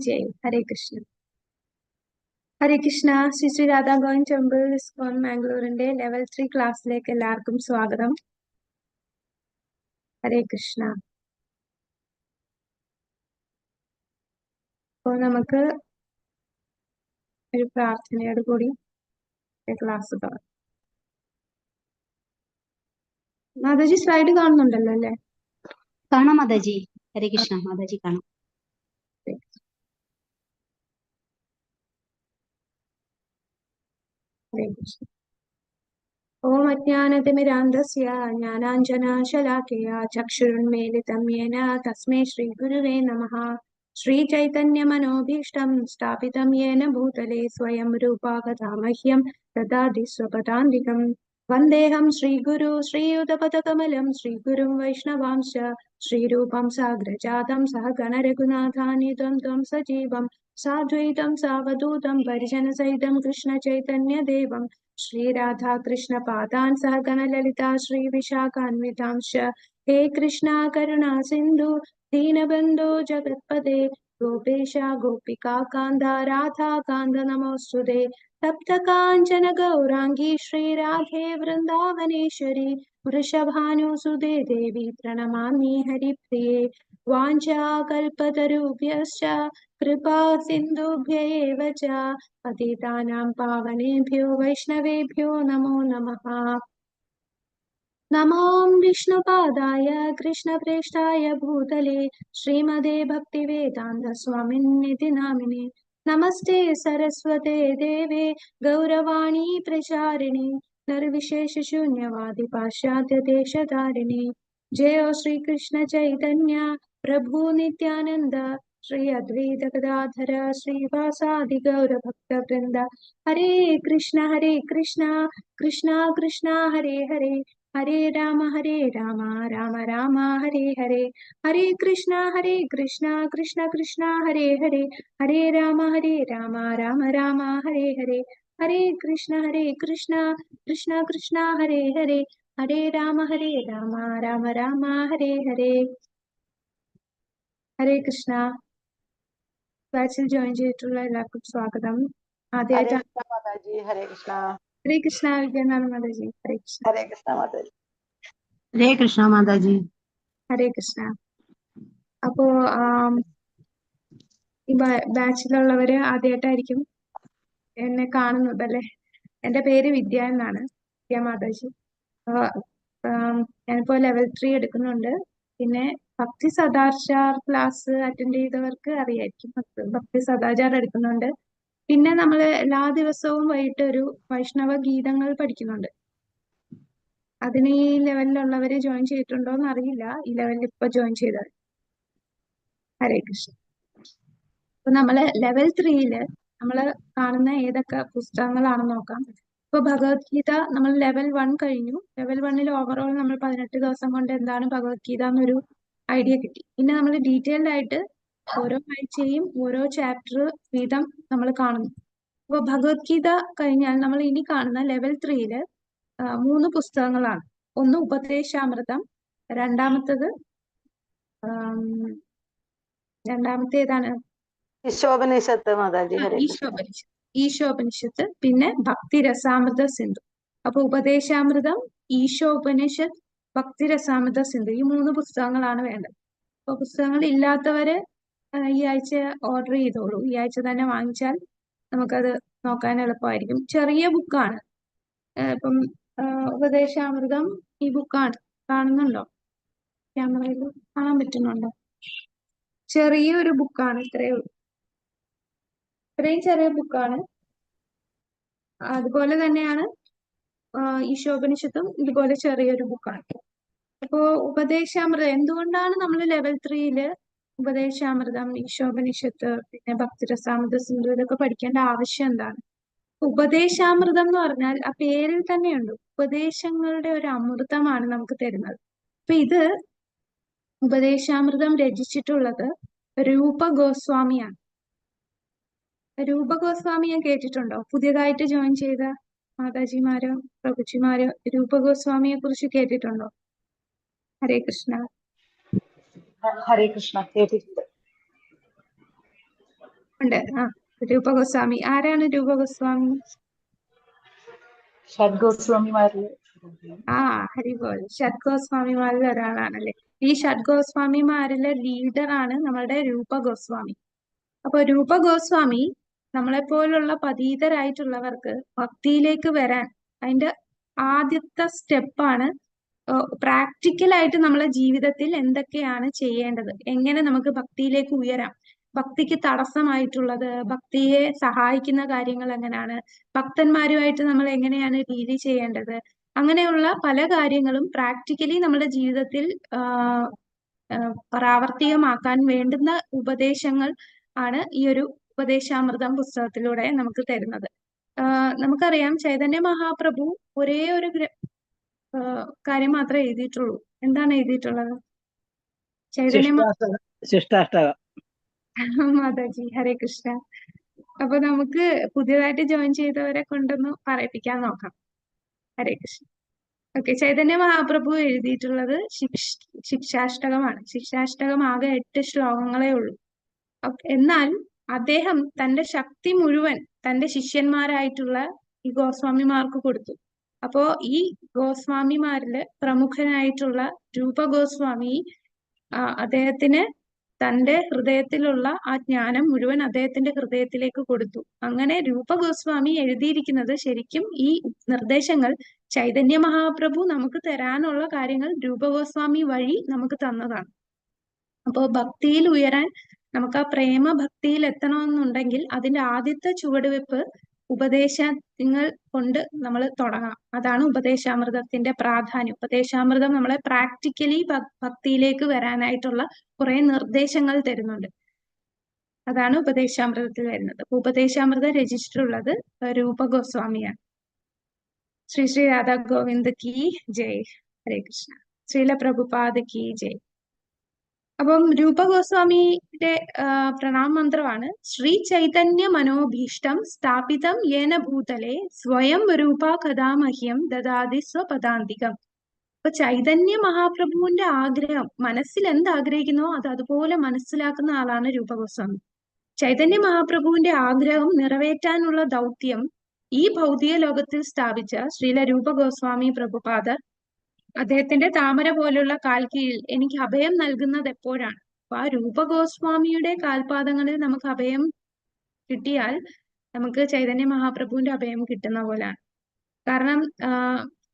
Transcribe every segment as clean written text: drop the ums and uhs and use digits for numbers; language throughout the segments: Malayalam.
ജയ്. ഹരേ കൃഷ്ണ. ഹരേ കൃഷ്ണ. ശ്രീ ശ്രീ രാധാ ഗോവിന്ദ് ടെമ്പിൾ ഇസ്കോൺ മാംഗ്ലൂരിന്റെ ലെവൽ 3 ക്ലാസ്സിലേക്ക് എല്ലാവർക്കും സ്വാഗതം. ഹരേ കൃഷ്ണ. അപ്പോൾ നമുക്ക് ഒരു പ്രാർത്ഥനയോട് കൂടി ക്ലാസ് തുടങ്ങാം. മാതാജി സ്ലൈഡ് കാണുന്നുണ്ടല്ലോ അല്ലേ? കാണാം മാതാജി. ഹരേ കൃഷ്ണ മാതാജി, കാണാം. ഹരേ കൃഷ്ണ. ഓം അജ്ഞാനതിമിരാന്ധസ്യ ജ്ഞാനാഞ്ജനശലാക്കയ ചക്ഷുരുന്മീലിതം യേന തസ്മൈ ശ്രീ ഗുരുവേ നമഃ. ശ്രീചൈതന്യമനോഭീഷ്ടം സ്ഥാപിതം യേന ഭൂതലേ സ്വയം രൂപാ കഥാമഹ്യം ദദാതി സ്വപദാന്തികം. വന്ദേഹം ശ്രീഗുരു ശ്രീയുതപദകമലം ശ്രീഗുരും വൈഷ്ണവാംശ ശ്രീരൂപം സാഗ്രജാതം സഹഗണ രഘുനാഥാനിധം ത്വം സജീവം സാദ്വൈതം സാവധൂതം പരിജനസഹിതം കൃഷ്ണ ചൈതന്യദേവം ശ്രീരാധാകൃഷ്ണ പാദാൻ സഹഗണ ലളിതാ ശ്രീവിശാഖാന്വിതാംശ. ഹേ കൃഷ്ണ കരുണാ സിന്ധു ദീനബന്ധോ ജഗത്പദേ ഗോപേശ ഗോപികാ കാന്ത രാധാ കാന്ത നമോസ്തുതേ. തപ്ത കാഞ്ചന ഗൗരാംഗീ ശ്രീരാധേ വൃന്ദാവനേശ്വരി വൃഷഭാനുസുതേ ദേവി പ്രണമാമി ഹരിപ്രിയേ. വാഞ്ചാകൽപതരുഭ്യശ്ച കൃപാ സിന്ധുഭ്യ ഏവ ച പതിതാനാം പാവനേഭ്യോ വൈഷ്ണവേഭ്യോ നമോ നമഃ. നമോ വിഷ്ണുപാദായ കൃഷ്ണപ്രേഷ്ഠായ ഭൂതലേ ശ്രീമതേ ഭക്തിവേദാന്ത സ്വാമിന്നിതി നാമിനെ. നമസ്തേ സരസ്വതേ ദേവേ ഗൗരവാണി പ്രചാരിണി നിർവിശേഷശൂന്യവാദി പാശ്ചാത്യ ദേശധാരിണി. ജയോ ശ്രീകൃഷ്ണ ചൈതന്യ പ്രഭു നിത്യാനന്ദ ശ്രീ അദ്വൈത ഗദാധര ശ്രീവാസാദി ഗൗരഭക്തവൃന്ദ. ഹരേ കൃഷ്ണ കൃഷ്ണ കൃഷ്ണ ഹരേ ഹരേ ഹരേ രാമ രാമ രാമ ഹരേ ഹരേ. ഹരേ കൃഷ്ണ കൃഷ്ണ കൃഷ്ണ ഹരേ ഹരേ ഹരേ രാമ രാമ രാമ ഹരേ ഹരേ. ഹരേ കൃഷ്ണ കൃഷ്ണ കൃഷ്ണ ഹരേ ഹരേ ഹരേ രാമ രാമ രാമ ഹരേ ഹരേ. ഹരേ കൃഷ്ണ. ബാച്ചിൽ ജോയിൻ ചെയ്തിട്ടുള്ള എല്ലാവർക്കും സ്വാഗതം. ആദ്യമായിട്ട് ഹരേ കൃഷ്ണ. ഹരേ കൃഷ്ണ വിദ്യാനാഥ് മാതാജി. ഹരേ കൃഷ്ണ. ഹരേ കൃഷ്ണ മാതാജി. ഹരേ കൃഷ്ണ മാതാജി. ഹരേ കൃഷ്ണ. അപ്പോ ഈ ബാച്ചിലുള്ളവര് ആദ്യമായിട്ടായിരിക്കും എന്നെ കാണുന്നത് അല്ലെ. എന്റെ പേര് വിദ്യ എന്നാണ്, വിദ്യ മാതാജി. ഞാനിപ്പോ ലെവൽ 3 എടുക്കുന്നുണ്ട്. പിന്നെ ഭക്തി സദാചാർ ക്ലാസ് അറ്റൻഡ് ചെയ്തവർക്ക് അറിയായിരിക്കും. ഭക്തി സദാചാർ എടുക്കുന്നുണ്ട്. പിന്നെ നമ്മൾ എല്ലാ ദിവസവും വൈകിട്ട് ഒരു വൈഷ്ണവ ഗീതങ്ങൾ പഠിക്കുന്നുണ്ട്. അതിന് ഈ ലെവലിലുള്ളവര് ജോയിൻ ചെയ്തിട്ടുണ്ടോ എന്ന് അറിയില്ല. ഈ ലെവലിൽ ഇപ്പൊ ജോയിൻ ചെയ്തത്. ഹരേ കൃഷ്ണ. അപ്പൊ നമ്മള് ലെവൽ 3 നമ്മള് കാണുന്ന ഏതൊക്കെ പുസ്തകങ്ങളാണെന്ന് നോക്കാം. ഇപ്പൊ ഭഗവത്ഗീത നമ്മൾ ലെവൽ 1 കഴിഞ്ഞു. ലെവൽ 1 ഓവറോൾ നമ്മൾ 18 ദിവസം കൊണ്ട് എന്താണ് ഭഗവത്ഗീത എന്നൊരു ഐഡിയ കിട്ടി. പിന്നെ നമ്മൾ ഡീറ്റെയിൽഡ് ആയിട്ട് ഓരോ ആഴ്ചയും ഓരോ ചാപ്റ്റർ വീതം നമ്മൾ കാണുന്നു. അപ്പൊ ഭഗവത്ഗീത കഴിഞ്ഞാൽ നമ്മൾ ഇനി കാണുന്ന ലെവൽ 3 3 പുസ്തകങ്ങളാണ്. ഒന്ന് ഉപദേശാമൃതം, രണ്ടാമത്തെ ഏതാണ്? ഈശോപനിഷത്ത് മാതാജി. ഹരേ കൃഷ്ണ. ഈശോപനിഷത്ത്. പിന്നെ ഭക്തിരസാമൃത സിന്ധു. അപ്പൊ ഉപദേശാമൃതം, ഈശോപനിഷത്ത്, ഭക്തിരസാമൃത സിന്ധു, ഈ 3 പുസ്തകങ്ങളാണ് വേണ്ടത്. അപ്പൊ പുസ്തകങ്ങൾ ഇല്ലാത്തവര് ഈ ആഴ്ച ഓർഡർ ചെയ്തോളൂ. ഈ ആഴ്ച തന്നെ വാങ്ങിച്ചാൽ നമുക്കത് നോക്കാൻ എളുപ്പമായിരിക്കും. ചെറിയ ബുക്കാണ്. ഇപ്പം ഉപദേശാമൃതം ഈ ബുക്കാണ്. കാണുന്നുണ്ടോ? ക്യാമറയിൽ കാണാൻ പറ്റുന്നുണ്ടോ? ചെറിയൊരു ബുക്കാണ്. ഇത്രയും ചെറിയ ബുക്കാണ്. അതുപോലെ തന്നെയാണ് ഈശോപനിഷത്തും ഇതുപോലെ ചെറിയൊരു ബുക്കാണ്. അപ്പോ ഉപദേശാമൃതം എന്തുകൊണ്ടാണ് നമ്മൾ ലെവൽ 3 ഉപദേശാമൃതം, ഈശോപനിഷത്ത്, പിന്നെ ഭക്തിരസാമൃത സിന്ധു ഇതൊക്കെ പഠിക്കേണ്ട ആവശ്യം എന്താണ്? ഉപദേശാമൃതം എന്ന് പറഞ്ഞാൽ ആ പേരിൽ തന്നെയുണ്ട്. ഉപദേശങ്ങളുടെ ഒരു അമൃതമാണ് നമുക്ക് തരുന്നത്. അപ്പൊ ഇത് ഉപദേശാമൃതം രചിച്ചിട്ടുള്ളത് രൂപ ഗോസ്വാമിയാണ്. രൂപ ഗോസ്വാമിയെ കേട്ടിട്ടുണ്ടോ? പുതിയതായിട്ട് ജോയിൻ ചെയ്ത മാതാജിമാരോ പ്രഭുജിമാരോ രൂപ ഗോസ്വാമിയെ കുറിച്ച് കേട്ടിട്ടുണ്ടോ? ഹരേ കൃഷ്ണ. ഹരേ കൃഷ്ണ. കേട്ടിട്ടുണ്ട്. ഉണ്ട്. രൂപഗോസ്വാമി ആരാണ് രൂപഗോസ്വാമി? ഷഡ്ഗോസ്വാമിമാരില് ഹരിബോൾ. ഷഡ്ഗോസ്വാമിമാരിൽ ഒരാളാണല്ലേ. ഈ ഷഡ്ഗോസ്വാമിമാരിലെ ലീഡറാണ് നമ്മളുടെ രൂപഗോസ്വാമി. അപ്പൊ രൂപഗോസ്വാമി നമ്മളെപ്പോലുള്ള പതീതരായിട്ടുള്ളവർക്ക് ഭക്തിയിലേക്ക് വരാൻ അതിന്റെ ആദ്യത്തെ സ്റ്റെപ്പാണ് പ്രാക്ടിക്കലായിട്ട് നമ്മളെ ജീവിതത്തിൽ എന്തൊക്കെയാണ് ചെയ്യേണ്ടത്, എങ്ങനെ നമുക്ക് ഭക്തിയിലേക്ക് ഉയരാം, ഭക്തിക്ക് തടസ്സമായിട്ടുള്ളത്, ഭക്തിയെ സഹായിക്കുന്ന കാര്യങ്ങൾ എങ്ങനെയാണ്, ഭക്തന്മാരുമായിട്ട് നമ്മൾ എങ്ങനെയാണ് ഡീല് ചെയ്യേണ്ടത്, അങ്ങനെയുള്ള പല കാര്യങ്ങളും പ്രാക്ടിക്കലി നമ്മുടെ ജീവിതത്തിൽ പ്രാവർത്തികമാക്കാൻ വേണ്ടുന്ന ഉപദേശങ്ങൾ ആണ് ഈ ഒരു ഉപദേശാമൃതം പുസ്തകത്തിലൂടെ നമുക്ക് തരുന്നത്. നമുക്കറിയാം ചൈതന്യ മഹാപ്രഭു ഒരേ ഒരു കാര്യം മാത്രമേ എഴുതിയിട്ടുള്ളൂ. എന്താണ് എഴുതിയിട്ടുള്ളത്? ചൈതന്യ ശിഷ്ടാഷ്ടകം. മാതാജി ഹരേ കൃഷ്ണ. അപ്പൊ നമുക്ക് പുതിയതായിട്ട് ജോയിൻ ചെയ്തവരെ കൊണ്ടൊന്ന് പറയിപ്പിക്കാൻ നോക്കാം. ഹരേ കൃഷ്ണ. ഓക്കെ, ചൈതന്യ മഹാപ്രഭു എഴുതിയിട്ടുള്ളത് ശിക്ഷാഷ്ടകമാണ്. ശിക്ഷാഷ്ടകം ആകെ 8 ശ്ലോകങ്ങളേ ഉള്ളൂ. എന്നാൽ അദ്ദേഹം തന്റെ ശക്തി മുഴുവൻ തന്റെ ശിഷ്യന്മാരായിട്ടുള്ള ഈ ഗോസ്വാമിമാർക്ക് കൊടുത്തു. അപ്പോ ഈ ഗോസ്വാമിമാരില് പ്രമുഖനായിട്ടുള്ള രൂപഗോസ്വാമി അദ്ദേഹത്തിന് തന്റെ ഹൃദയത്തിലുള്ള ആ ജ്ഞാനം മുഴുവൻ അദ്ദേഹത്തിന്റെ ഹൃദയത്തിലേക്ക് കൊടുത്തു. അങ്ങനെ രൂപഗോസ്വാമി എഴുതിയിരിക്കുന്നത് ശരിക്കും ഈ നിർദ്ദേശങ്ങൾ ചൈതന്യ മഹാപ്രഭു നമുക്ക് തരാനുള്ള കാര്യങ്ങൾ രൂപഗോസ്വാമി വഴി നമുക്ക് തന്നതാണ്. അപ്പോ ഭക്തിയിൽ ഉയരാൻ നമുക്ക് ആ പ്രേമ ഭക്തിയിൽ എത്തണമെന്നുണ്ടെങ്കിൽ അതിന്റെ ആദ്യത്തെ ചുവടുവെപ്പ് ഉപദേശങ്ങൾ കൊണ്ട് നമ്മൾ തുടങ്ങാം. അതാണ് ഉപദേശാമൃതത്തിന്റെ പ്രാധാന്യം. ഉപദേശാമൃതം നമ്മളെ പ്രാക്ടിക്കലി ഭക്തിയിലേക്ക് വരാനായിട്ടുള്ള കുറെ നിർദ്ദേശങ്ങൾ തരുന്നുണ്ട്. അതാണ് ഉപദേശാമൃതത്തിൽ വരുന്നത്. ഉപദേശാമൃതം രചിച്ചിട്ടുള്ളത് രൂപഗോസ്വാമിയാണ്. ശ്രീ ശ്രീ രാധാ ഗോവിന്ദ് കി ജയ്. ഹരേ കൃഷ്ണ. ശ്രീല പ്രഭുപാദ് കി ജയ്. അപ്പം രൂപഗോസ്വാമിയുടെ പ്രണാമ മന്ത്രമാണ് ശ്രീ ചൈതന്യ മനോഭീഷ്ടം സ്ഥാപിതം യേന ഭൂതലെ സ്വയം രൂപ കഥാമഹ്യം ദദാതി സ്വപദാന്തികം. അപ്പൊ ചൈതന്യ മഹാപ്രഭുവിന്റെ ആഗ്രഹം, മനസ്സിൽ എന്താഗ്രഹിക്കുന്നോ അത് അതുപോലെ മനസ്സിലാക്കുന്ന ആളാണ് രൂപഗോസ്വാമി. ചൈതന്യ മഹാപ്രഭുവിന്റെ ആഗ്രഹം നിറവേറ്റാനുള്ള ദൗത്യം ഈ ഭൗതിക ലോകത്തിൽ സ്ഥാപിച്ച ശ്രീല രൂപഗോസ്വാമി പ്രഭുപാദർ അദ്ദേഹത്തിന്റെ താമര പോലുള്ള കാൽ കീഴിൽ എനിക്ക് അഭയം നൽകുന്നത് എപ്പോഴാണ്. അപ്പൊ ആ രൂപഗോസ്വാമിയുടെ കാൽപാദങ്ങളിൽ നമുക്ക് അഭയം കിട്ടിയാൽ നമുക്ക് ചൈതന്യ മഹാപ്രഭുവിന്റെ അഭയം കിട്ടുന്ന പോലാണ്. കാരണം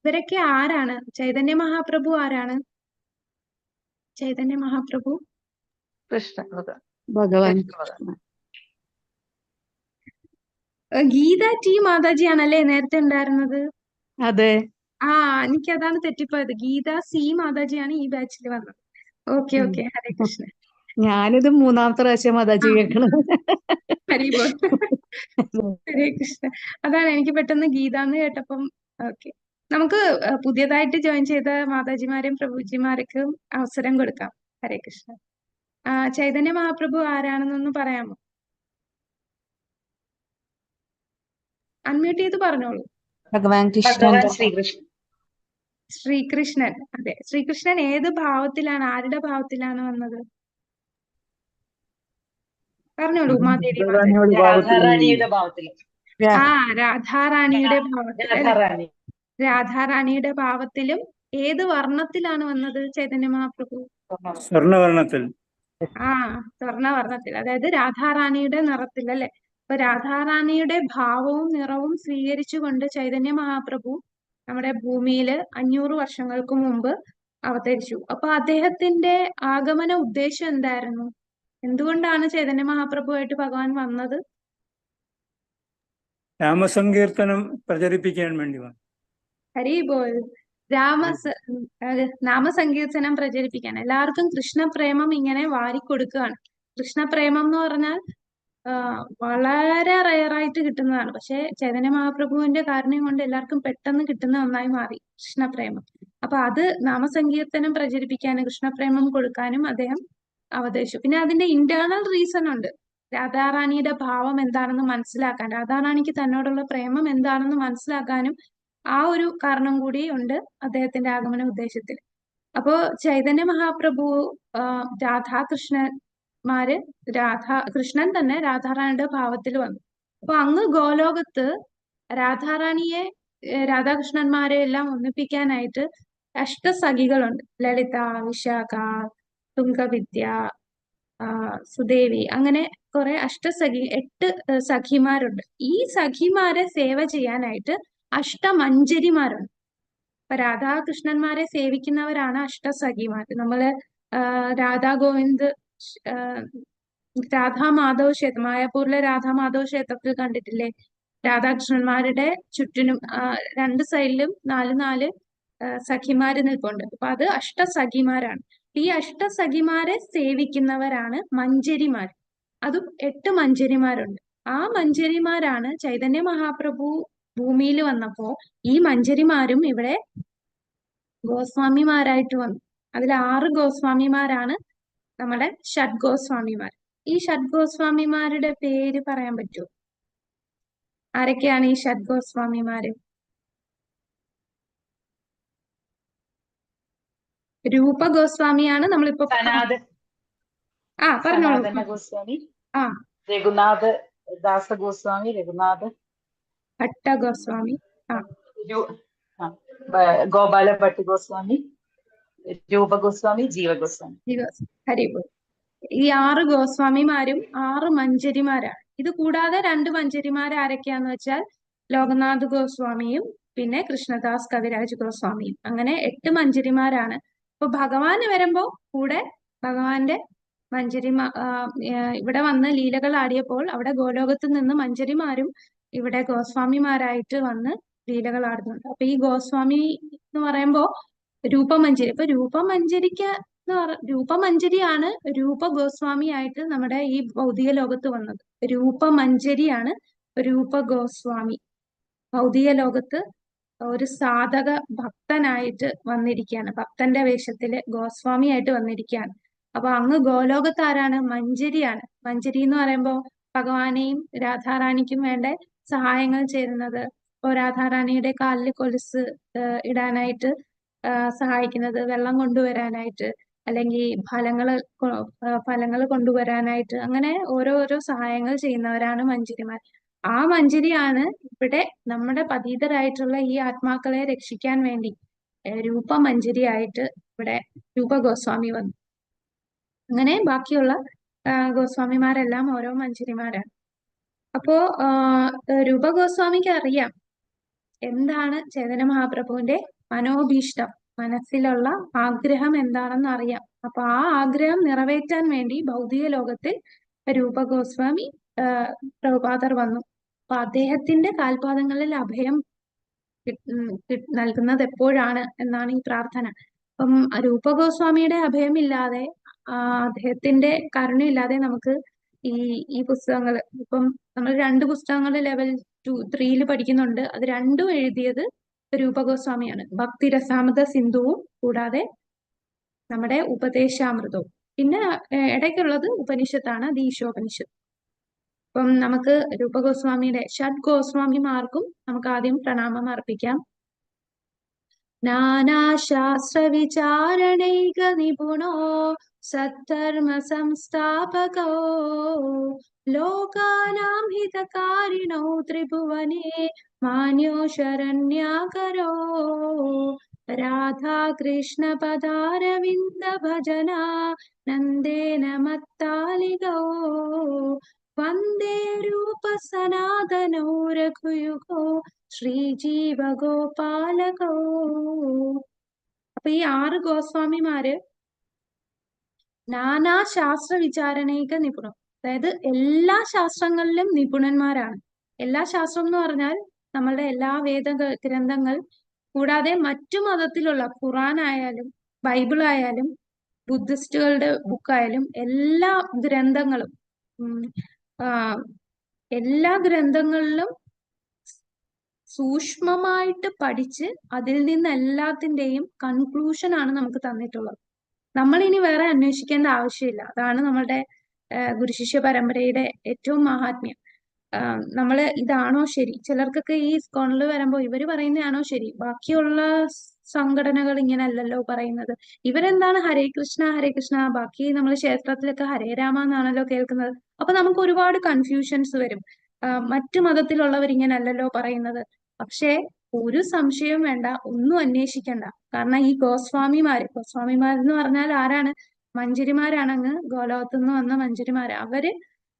ഇവരൊക്കെ ആരാണ്? ചൈതന്യ മഹാപ്രഭു ആരാണ്? ചൈതന്യ മഹാപ്രഭു കൃഷ്ണ ഭഗവാൻ ഗീത ടി മാതാജി ആണല്ലേ നേരത്തെ ഉണ്ടായിരുന്നത്? അതെ. എനിക്കതാണ് തെറ്റിപ്പോയത്. ഗീത സി മാതാജിയാണ് ഈ ബാച്ചിൽ വന്നത്. Okay okay, Hare Krishna. ഞാനിത് 3ാമത്തെ പ്രാവശ്യം മാതാജി കേൾക്കണത്. ഹരിബോൾ. ഹരേ കൃഷ്ണ. അതാണ് എനിക്ക് പെട്ടെന്ന് ഗീത എന്ന് കേട്ടപ്പം. ഓക്കെ, നമുക്ക് പുതിയതായിട്ട് ജോയിൻ ചെയ്ത മാതാജിമാരെയും പ്രഭുജിമാർക്കും അവസരം കൊടുക്കാം. ഹരേ കൃഷ്ണ. ചൈതന്യ മഹാപ്രഭു ആരാണെന്നൊന്ന് പറയാമോ? അൺമ്യൂട്ട് ചെയ്ത് പറഞ്ഞോളൂ. ഭഗവാൻ ശ്രീകൃഷ്ണൻ. ശ്രീകൃഷ്ണൻ. അതെ, ശ്രീകൃഷ്ണൻ ഏത് ഭാവത്തിലാണ്, ആരുടെ ഭാവത്തിലാണ് വന്നത്? പറഞ്ഞോളൂ മാതേരി. രാധാറാണിയുടെ ഭാവത്തില്. രാധാറാണിയുടെ ഭാവത്തിൽ. രാധാറാണി. രാധാറാണിയുടെ ഭാവത്തിലും ഏത് വർണ്ണത്തിലാണ് വന്നത് ചൈതന്യ മഹാപ്രഭു? സ്വർണവർണ്ണത്തിൽ. സ്വർണവർണ്ണത്തിൽ, അതായത് രാധാറാണിയുടെ നിറത്തിൽ അല്ലെ. അപ്പൊ രാധാറാണിയുടെ ഭാവവും നിറവും സ്വീകരിച്ചുകൊണ്ട് ചൈതന്യ മഹാപ്രഭു നമ്മുടെ ഭൂമിയിൽ 500 വർഷങ്ങൾക്ക് മുമ്പ് അവതരിച്ചു. അപ്പൊ അദ്ദേഹത്തിന്റെ ആഗമന ഉദ്ദേശം എന്തായിരുന്നു? എന്തുകൊണ്ടാണ് ചൈതന്യ മഹാപ്രഭുവായിട്ട് ഭഗവാൻ വന്നത്? രാമസങ്കീർത്തനം പ്രചരിപ്പിക്കാൻ വേണ്ടി വന്നു. ഹരിബോൾ. നാമസങ്കീർത്തനം പ്രചരിപ്പിക്കാൻ എല്ലാവർക്കും കൃഷ്ണപ്രേമം ഇങ്ങനെ വാരിക്കൊടുക്കുകയാണ്. കൃഷ്ണപ്രേമം എന്ന് പറഞ്ഞാൽ വളരെ റയറായിട്ട് കിട്ടുന്നതാണ്. പക്ഷെ ചൈതന്യ മഹാപ്രഭുവിന്റെ കാരുണ്യം കൊണ്ട് എല്ലാവർക്കും പെട്ടെന്ന് കിട്ടുന്ന ഒന്നായി മാറി കൃഷ്ണപ്രേമം. അപ്പൊ അത് നാമസങ്കീർത്തനം പ്രചരിപ്പിക്കാനും കൃഷ്ണപ്രേമം കൊടുക്കാനും അദ്ദേഹം അവതരിച്ചു. പിന്നെ അതിന്റെ ഇന്റേണൽ റീസൺ ഉണ്ട്. രാധാറാണിയുടെ ഭാവം എന്താണെന്ന് മനസ്സിലാക്കാൻ, രാധാറാണിക്ക് തന്നോടുള്ള പ്രേമം എന്താണെന്ന് മനസ്സിലാക്കാനും ആ ഒരു കാരണം കൂടി ഉണ്ട് അദ്ദേഹത്തിന്റെ ആഗമന ഉദ്ദേശത്തിൽ. അപ്പോ ചൈതന്യ മഹാപ്രഭു രാധാകൃഷ്ണൻ മാര് കൃഷ്ണൻ തന്നെ രാധാറാണിയുടെ ഭാവത്തിൽ വന്നു. അപ്പൊ അങ്ങ് ഗോലോകത്ത് രാധാറാണിയെ രാധാകൃഷ്ണന്മാരെ എല്ലാം ഒന്നിപ്പിക്കാനായിട്ട് അഷ്ടസഖികളുണ്ട്. ലളിത, വിശാഖ, തുംഗവിദ്യ, സുദേവി, അങ്ങനെ കുറെ 8 സഖിമാരുണ്ട്. ഈ സഖിമാരെ സേവ ചെയ്യാനായിട്ട് അഷ്ടമഞ്ജരിമാരുണ്ട്. അപ്പൊ രാധാകൃഷ്ണന്മാരെ സേവിക്കുന്നവരാണ് അഷ്ടസഖിമാർ. നമ്മള് രാധാ ഗോവിന്ദ് രാധാമാധവ് ക്ഷേത്രം, മായാപൂരിലെ രാധാമാധവ് ക്ഷേത്രത്തിൽ കണ്ടിട്ടില്ലേ? രാധാകൃഷ്ണന്മാരുടെ ചുറ്റിനും 2 സൈഡിലും 4 സഖിമാര് നിൽപ്പുണ്ട്. അപ്പൊ അത് അഷ്ടസഖിമാരാണ്. ഈ അഷ്ടസഖിമാരെ സേവിക്കുന്നവരാണ് മഞ്ജരിമാർ. അതും 8 മഞ്ജരിമാരുണ്ട്. ആ മഞ്ജരിമാരാണ് ചൈതന്യ മഹാപ്രഭു ഭൂമിയിൽ വന്നപ്പോ ഈ മഞ്ജരിമാരും ഇവിടെ ഗോസ്വാമിമാരായിട്ട് വന്നു. അതിൽ 6 ഗോസ്വാമിമാരാണ് നമ്മുടെ ഷഡ് ഗോസ്വാമിമാർ. ഈ ഷഡ് ഗോസ്വാമിമാരുടെ പേര് പറയാൻ പറ്റുമോ? ആരൊക്കെയാണ് ഈ ഷഡ് ഗോസ്വാമിമാര്? രൂപ ഗോസ്വാമിയാണ് നമ്മളിപ്പോ സനാതൻ പറഞ്ഞോളൂ. സനാതന ഗോസ്വാമി, ആ രഘുനാഥ് ദാസ ഗോസ്വാമി, രഘുനാഥ് ഭട്ട ഗോസ്വാമി, ഗോപാല ഭട്ട് ഗോസ്വാമി, രൂപ ഗോസ്വാമി, ജീവ ഗോസ്വാമി. ഹരിപൂർ. ഈ 6 ഗോസ്വാമിമാരും 6 മഞ്ജരിമാരാണ്. ഇത് കൂടാതെ 2 മഞ്ജരിമാർ ആരൊക്കെയാന്ന് വെച്ചാൽ ലോകനാഥ് ഗോസ്വാമിയും പിന്നെ കൃഷ്ണദാസ് കവിരാജ് ഗോസ്വാമിയും. അങ്ങനെ 8 മഞ്ജരിമാരാണ്. അപ്പൊ ഭഗവാന് വരുമ്പോ കൂടെ ഭഗവാന്റെ ഇവിടെ വന്ന് ലീലകൾ ആടിയപ്പോൾ അവിടെ ഗോലോകത്ത് നിന്ന് മഞ്ജരിമാരും ഇവിടെ ഗോസ്വാമിമാരായിട്ട് വന്ന് ലീലകൾ ആടുന്നുണ്ട്. അപ്പൊ ഈ ഗോസ്വാമി എന്ന് പറയുമ്പോ രൂപമഞ്ജരി. അപ്പൊ രൂപമഞ്ജരിയാണ് രൂപ ഗോസ്വാമിയായിട്ട് നമ്മുടെ ഈ ഭൗതിക ലോകത്ത് വന്നത്. രൂപമഞ്ജരിയാണ് രൂപ ഗോസ്വാമി. ഭൗതിക ലോകത്ത് ഒരു സാധക ഭക്തനായിട്ട് വന്നിരിക്കുകയാണ്. ഭക്തന്റെ വേഷത്തില് ഗോസ്വാമിയായിട്ട് വന്നിരിക്കുകയാണ്. അപ്പൊ അങ്ങ് ഗോലോകത്ത് ആരാണ്? മഞ്ജരിയാണ്. മഞ്ജരി എന്ന് പറയുമ്പോ ഭഗവാനെയും രാധാറാണിക്കും വേണ്ട സഹായങ്ങൾ ചെയ്യുന്നത്. ഇപ്പോ രാധാറാണിയുടെ കാലിൽ കൊലുസ് ഇടാനായിട്ട് സഹായിക്കുന്നത്, വെള്ളം കൊണ്ടുവരാനായിട്ട്, അല്ലെങ്കിൽ ഫലങ്ങൾ കൊണ്ടുവരാനായിട്ട്, അങ്ങനെ ഓരോരോ സഹായങ്ങൾ ചെയ്യുന്നവരാണ് മഞ്ജരിമാർ. ആ മഞ്ജരിയാണ് ഇവിടെ നമ്മുടെ പതീതരായിട്ടുള്ള ഈ ആത്മാക്കളെ രക്ഷിക്കാൻ വേണ്ടി രൂപമഞ്ജരിയായിട്ട് ഇവിടെ രൂപ ഗോസ്വാമി വന്നു. അങ്ങനെ ബാക്കിയുള്ള ഗോസ്വാമിമാരെല്ലാം ഓരോ മഞ്ജരിമാരാണ്. അപ്പോ രൂപ ഗോസ്വാമിക്ക് അറിയാം എന്താണ് ചൈതന്യ മഹാപ്രഭുവിന്റെ മനോഭീഷ്ടം, മനസ്സിലുള്ള ആഗ്രഹം എന്താണെന്ന് അറിയാം. അപ്പൊ ആ ആഗ്രഹം നിറവേറ്റാൻ വേണ്ടി ഭൗതിക ലോകത്തിൽ രൂപ ഗോസ്വാമി പ്രഭുപാദർ വന്നു. അപ്പൊ അദ്ദേഹത്തിന്റെ കാൽപാദങ്ങളിൽ അഭയം നൽകുന്നത് എപ്പോഴാണ് എന്നാണ് ഈ പ്രാർത്ഥന. അപ്പം രൂപ ഗോസ്വാമിയുടെ അഭയമില്ലാതെ അദ്ദേഹത്തിന്റെ കരുണയില്ലാതെ നമുക്ക് ഈ പുസ്തകങ്ങൾ, ഇപ്പം നമ്മൾ 2 പുസ്തകങ്ങൾ ലെവൽ 3 പഠിക്കുന്നുണ്ട്. അത് രണ്ടും എഴുതിയത് രൂപ ഗോസ്വാമിയാണ്. ഭക്തിരസാമൃത സിന്ധുവും കൂടാതെ നമ്മുടെ ഉപദേശാമൃതവും. പിന്നെ ഇടയ്ക്കുള്ളത് ഉപനിഷത്താണ്, അത് ഈശോപനിഷത്ത്. അപ്പം നമുക്ക് രൂപ ഗോസ്വാമിയുടെ ഷഡ് ഗോസ്വാമിമാർക്കും നമുക്ക് ആദ്യം പ്രണാമം അർപ്പിക്കാം. നാനാശാസ്ത്ര വിചാരണൈക നിപുണോ സദ്ധർമ്മ സംസ്ഥാപകോ ലോകാനാം ഹിതകാരിണോ ത്രിഭുവനേ മാന്യോ ശരണ്യാകരോ രാധാകൃഷ്ണ പദാരവിന്ദ ഭജന നന്ദേന മത്താലികോ വന്ദേ രൂപ സനാതനോ രഘുയുഗോ ശ്രീജീവ ഗോപാലകോ. അപ്പൊ ഈ 6 ഗോസ്വാമിമാര് നാനാശാസ്ത്ര വിചാരണൈക നിപുണം, അതായത് എല്ലാ ശാസ്ത്രങ്ങളിലും നിപുണന്മാരാണ്. എല്ലാ ശാസ്ത്രം എന്ന് പറഞ്ഞാൽ നമ്മളുടെ എല്ലാ വേദ ഗ്രന്ഥങ്ങൾ കൂടാതെ മറ്റു മതത്തിലുള്ള ഖുറാൻ ആയാലും ബൈബിൾ ആയാലും ബുദ്ധിസ്റ്റുകളുടെ ബുക്കായാലും എല്ലാ ഗ്രന്ഥങ്ങളിലും സൂക്ഷ്മമായിട്ട് പഠിച്ച് അതിൽ നിന്ന് എല്ലാത്തിന്റെയും കൺക്ലൂഷൻ ആണ് നമുക്ക് തന്നിട്ടുള്ളത്. നമ്മൾ ഇനി വേറെ അന്വേഷിക്കേണ്ട ആവശ്യമില്ല. അതാണ് നമ്മളുടെ ഗുരുശിഷ്യ പരമ്പരയുടെ ഏറ്റവും മഹാത്മ്യം. നമ്മള് ഇതാണോ ശരി, ചിലർക്കൊക്കെ ഈ ഇസ്കോണിൽ വരുമ്പോൾ ഇവര് പറയുന്നതാണോ ശരി, ബാക്കിയുള്ള സംഘടനകൾ ഇങ്ങനെ അല്ലല്ലോ പറയുന്നത്. ഇവരെന്താണ് ഹരേ കൃഷ്ണ ബാക്കി നമ്മൾ ക്ഷേത്രത്തിലൊക്കെ ഹരേ രാമ എന്നാണല്ലോ കേൾക്കുന്നത്. അപ്പൊ നമുക്ക് ഒരുപാട് കൺഫ്യൂഷൻസ് വരും. മറ്റു മതത്തിലുള്ളവർ ഇങ്ങനെ അല്ലല്ലോ പറയുന്നത്. പക്ഷേ ഒരു സംശയവും വേണ്ട, ഒന്നും അന്വേഷിക്കണ്ട. കാരണം ഈ ഗോസ്വാമിമാരെന്ന് പറഞ്ഞാൽ ആരാണ്? മഞ്ചരിമാരാണ്, അങ്ങ് ഗോലോകത്തു നിന്ന് വന്ന മഞ്ചരിമാര്. അവര്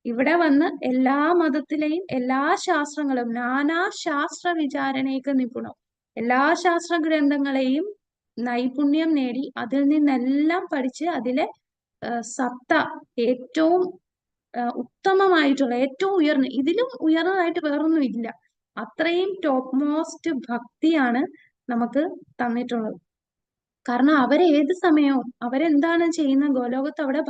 ഇവിടെ വന്ന് എല്ലാ മതത്തിലെയും എല്ലാ ശാസ്ത്രങ്ങളും നാനാ ശാസ്ത്ര വിചാരണയ്ക്ക് നിപുണം, എല്ലാ ശാസ്ത്ര ഗ്രന്ഥങ്ങളെയും നൈപുണ്യം നേടി അതിൽ നിന്നെല്ലാം പഠിച്ച് അതിലെ സത്ത ഏറ്റവും ഉത്തമമായിട്ടുള്ള, ഏറ്റവും ഉയർന്ന, ഇതിലും ഉയർന്നതായിട്ട് വേറൊന്നും ഇല്ല. അത്രയും ടോപ്പ് മോസ്റ്റ് ഭക്തിയാണ് നമുക്ക് തന്നിട്ടുള്ളത്. കാരണം അവരേത് സമയവും അവരെന്താണ് ചെയ്യുന്ന, ഗോലോകത്ത് അവിടെ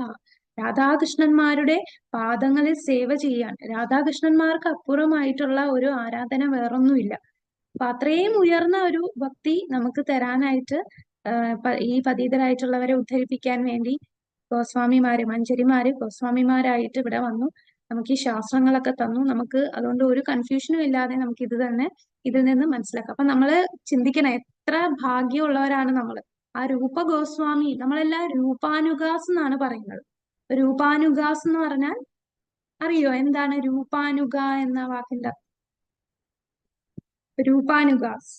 രാധാകൃഷ്ണന്മാരുടെ പാദങ്ങളിൽ സേവ ചെയ്യാൻ, രാധാകൃഷ്ണന്മാർക്ക് അപ്പുറമായിട്ടുള്ള ഒരു ആരാധന വേറൊന്നുമില്ല. അപ്പൊ അത്രയും ഉയർന്ന ഒരു ഭക്തി നമുക്ക് തരാനായിട്ട് ഈ പതീതരായിട്ടുള്ളവരെ ഉദ്ധരിപ്പിക്കാൻ വേണ്ടി മഞ്ചരിമാര് ഗോസ്വാമിമാരായിട്ട് ഇവിടെ വന്നു. നമുക്ക് ഈ ശാസ്ത്രങ്ങളൊക്കെ തന്നു. നമുക്ക് അതുകൊണ്ട് ഒരു കൺഫ്യൂഷനും ഇല്ലാതെ നമുക്ക് ഇതിൽ നിന്ന് മനസ്സിലാക്കാം. അപ്പൊ നമ്മള് ചിന്തിക്കണം, എത്ര ഭാഗ്യമുള്ളവരാണ് നമ്മള്. ആ രൂപ ഗോസ്വാമി, നമ്മളെല്ലാം രൂപാനുഗാസ് എന്നാണ് പറയുന്നത്. രൂപാനുഗാസ് എന്ന് പറഞ്ഞാൽ അറിയോ എന്താണ് രൂപാനുഗ എന്ന വാക്കിന്റെ? രൂപാനുഗാസ്,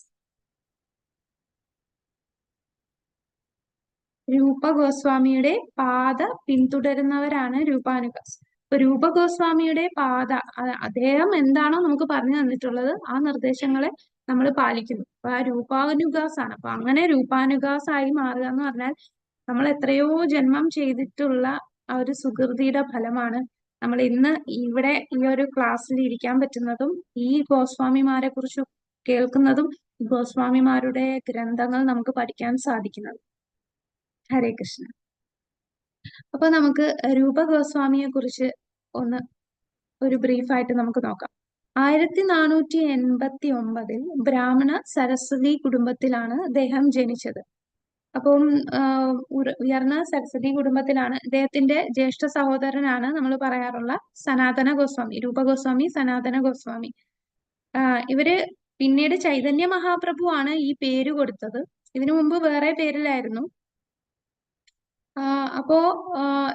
രൂപ ഗോസ്വാമിയുടെ പാത പിന്തുടരുന്നവരാണ് രൂപാനുഗാസ്. ഇപ്പൊ രൂപ ഗോസ്വാമിയുടെ പാത, അദ്ദേഹം എന്താണോ നമുക്ക് പറഞ്ഞു തന്നിട്ടുള്ളത് ആ നിർദ്ദേശങ്ങളെ നമ്മൾ പാലിക്കുന്നു. അപ്പൊ ആ രൂപാനുഗാസ് ആണ്. അപ്പൊ അങ്ങനെ രൂപാനുഗാസ് ആയി മാറുക എന്ന് പറഞ്ഞാൽ നമ്മൾ എത്രയോ ജന്മം ചെയ്തിട്ടുള്ള ആ ഒരു സുകൃതിയുടെ ഫലമാണ് നമ്മൾ ഇന്ന് ഇവിടെ ഈ ഒരു ക്ലാസ്സിൽ ഇരിക്കാൻ പറ്റുന്നതും ഈ ഗോസ്വാമിമാരെ കുറിച്ച് കേൾക്കുന്നതും ഗോസ്വാമിമാരുടെ ഗ്രന്ഥങ്ങൾ നമുക്ക് പഠിക്കാൻ സാധിക്കുന്നതും. ഹരേ കൃഷ്ണ. അപ്പൊ നമുക്ക് രൂപ ഗോസ്വാമിയെ കുറിച്ച് ഒരു ബ്രീഫായിട്ട് നമുക്ക് നോക്കാം. 1489 ബ്രാഹ്മണ സരസ്വതി കുടുംബത്തിലാണ് അദ്ദേഹം ജനിച്ചത്. അപ്പം ഉയർന്ന സരസ്വതി കുടുംബത്തിലാണ്. അദ്ദേഹത്തിന്റെ ജ്യേഷ്ഠ സഹോദരനാണ് നമ്മൾ പറയാറുള്ള സനാതന ഗോസ്വാമി, രൂപ ഗോസ്വാമി, സനാതന ഗോസ്വാമി. ഇവര് പിന്നീട് ചൈതന്യ മഹാപ്രഭു ആണ് ഈ പേര് കൊടുത്തത്. ഇതിനു മുമ്പ് വേറെ പേരിലായിരുന്നു. അപ്പോ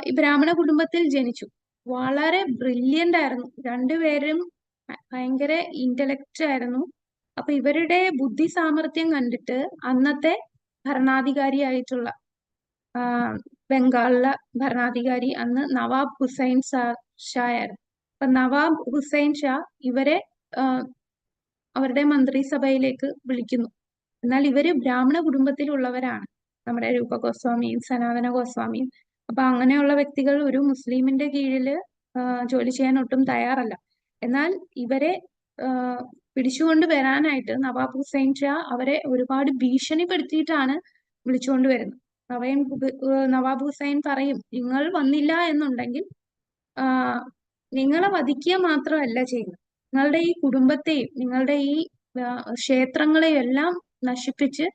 ഈ ബ്രാഹ്മണ കുടുംബത്തിൽ ജനിച്ചു. വളരെ ബ്രില്യന്റ് ആയിരുന്നു. രണ്ടുപേരും ഭയങ്കര ഇന്റലക്റ്റ് ആയിരുന്നു. അപ്പൊ ഇവരുടെ ബുദ്ധി സാമർഥ്യം കണ്ടിട്ട് അന്നത്തെ ഭരണാധികാരിയായിട്ടുള്ള ബംഗാളിലെ ഭരണാധികാരി അന്ന് നവാബ് ഹുസൈൻ ഷാ ആയിരുന്നു. അപ്പൊ നവാബ് ഹുസൈൻ ഷാ ഇവരെ അവരുടെ മന്ത്രിസഭയിലേക്ക് വിളിക്കുന്നു. എന്നാൽ ഇവര് ബ്രാഹ്മണ കുടുംബത്തിലുള്ളവരാണ്, നമ്മുടെ രൂപ ഗോസ്വാമിയും സനാതന ഗോസ്വാമിയും. അപ്പൊ അങ്ങനെയുള്ള വ്യക്തികൾ ഒരു മുസ്ലിമിന്റെ കീഴില് ജോലി ചെയ്യാൻ ഒട്ടും തയ്യാറല്ല. എന്നാൽ ഇവരെ പിടിച്ചുകൊണ്ട് വരാനായിട്ട് നവാബ് ഹുസൈൻ ഷാ അവരെ ഒരുപാട് ഭീഷണിപ്പെടുത്തിയിട്ടാണ് വിളിച്ചുകൊണ്ട് വരുന്നത്. നവാബ് ഹുസൈൻ പറയും, നിങ്ങൾ വന്നില്ല എന്നുണ്ടെങ്കിൽ നിങ്ങളെ വധിക്കുക മാത്രമല്ല ചെയ്യുന്നത്, നിങ്ങളുടെ ഈ കുടുംബത്തെയും നിങ്ങളുടെ ഈ ക്ഷേത്രങ്ങളെയും എല്ലാം നശിപ്പിച്ച്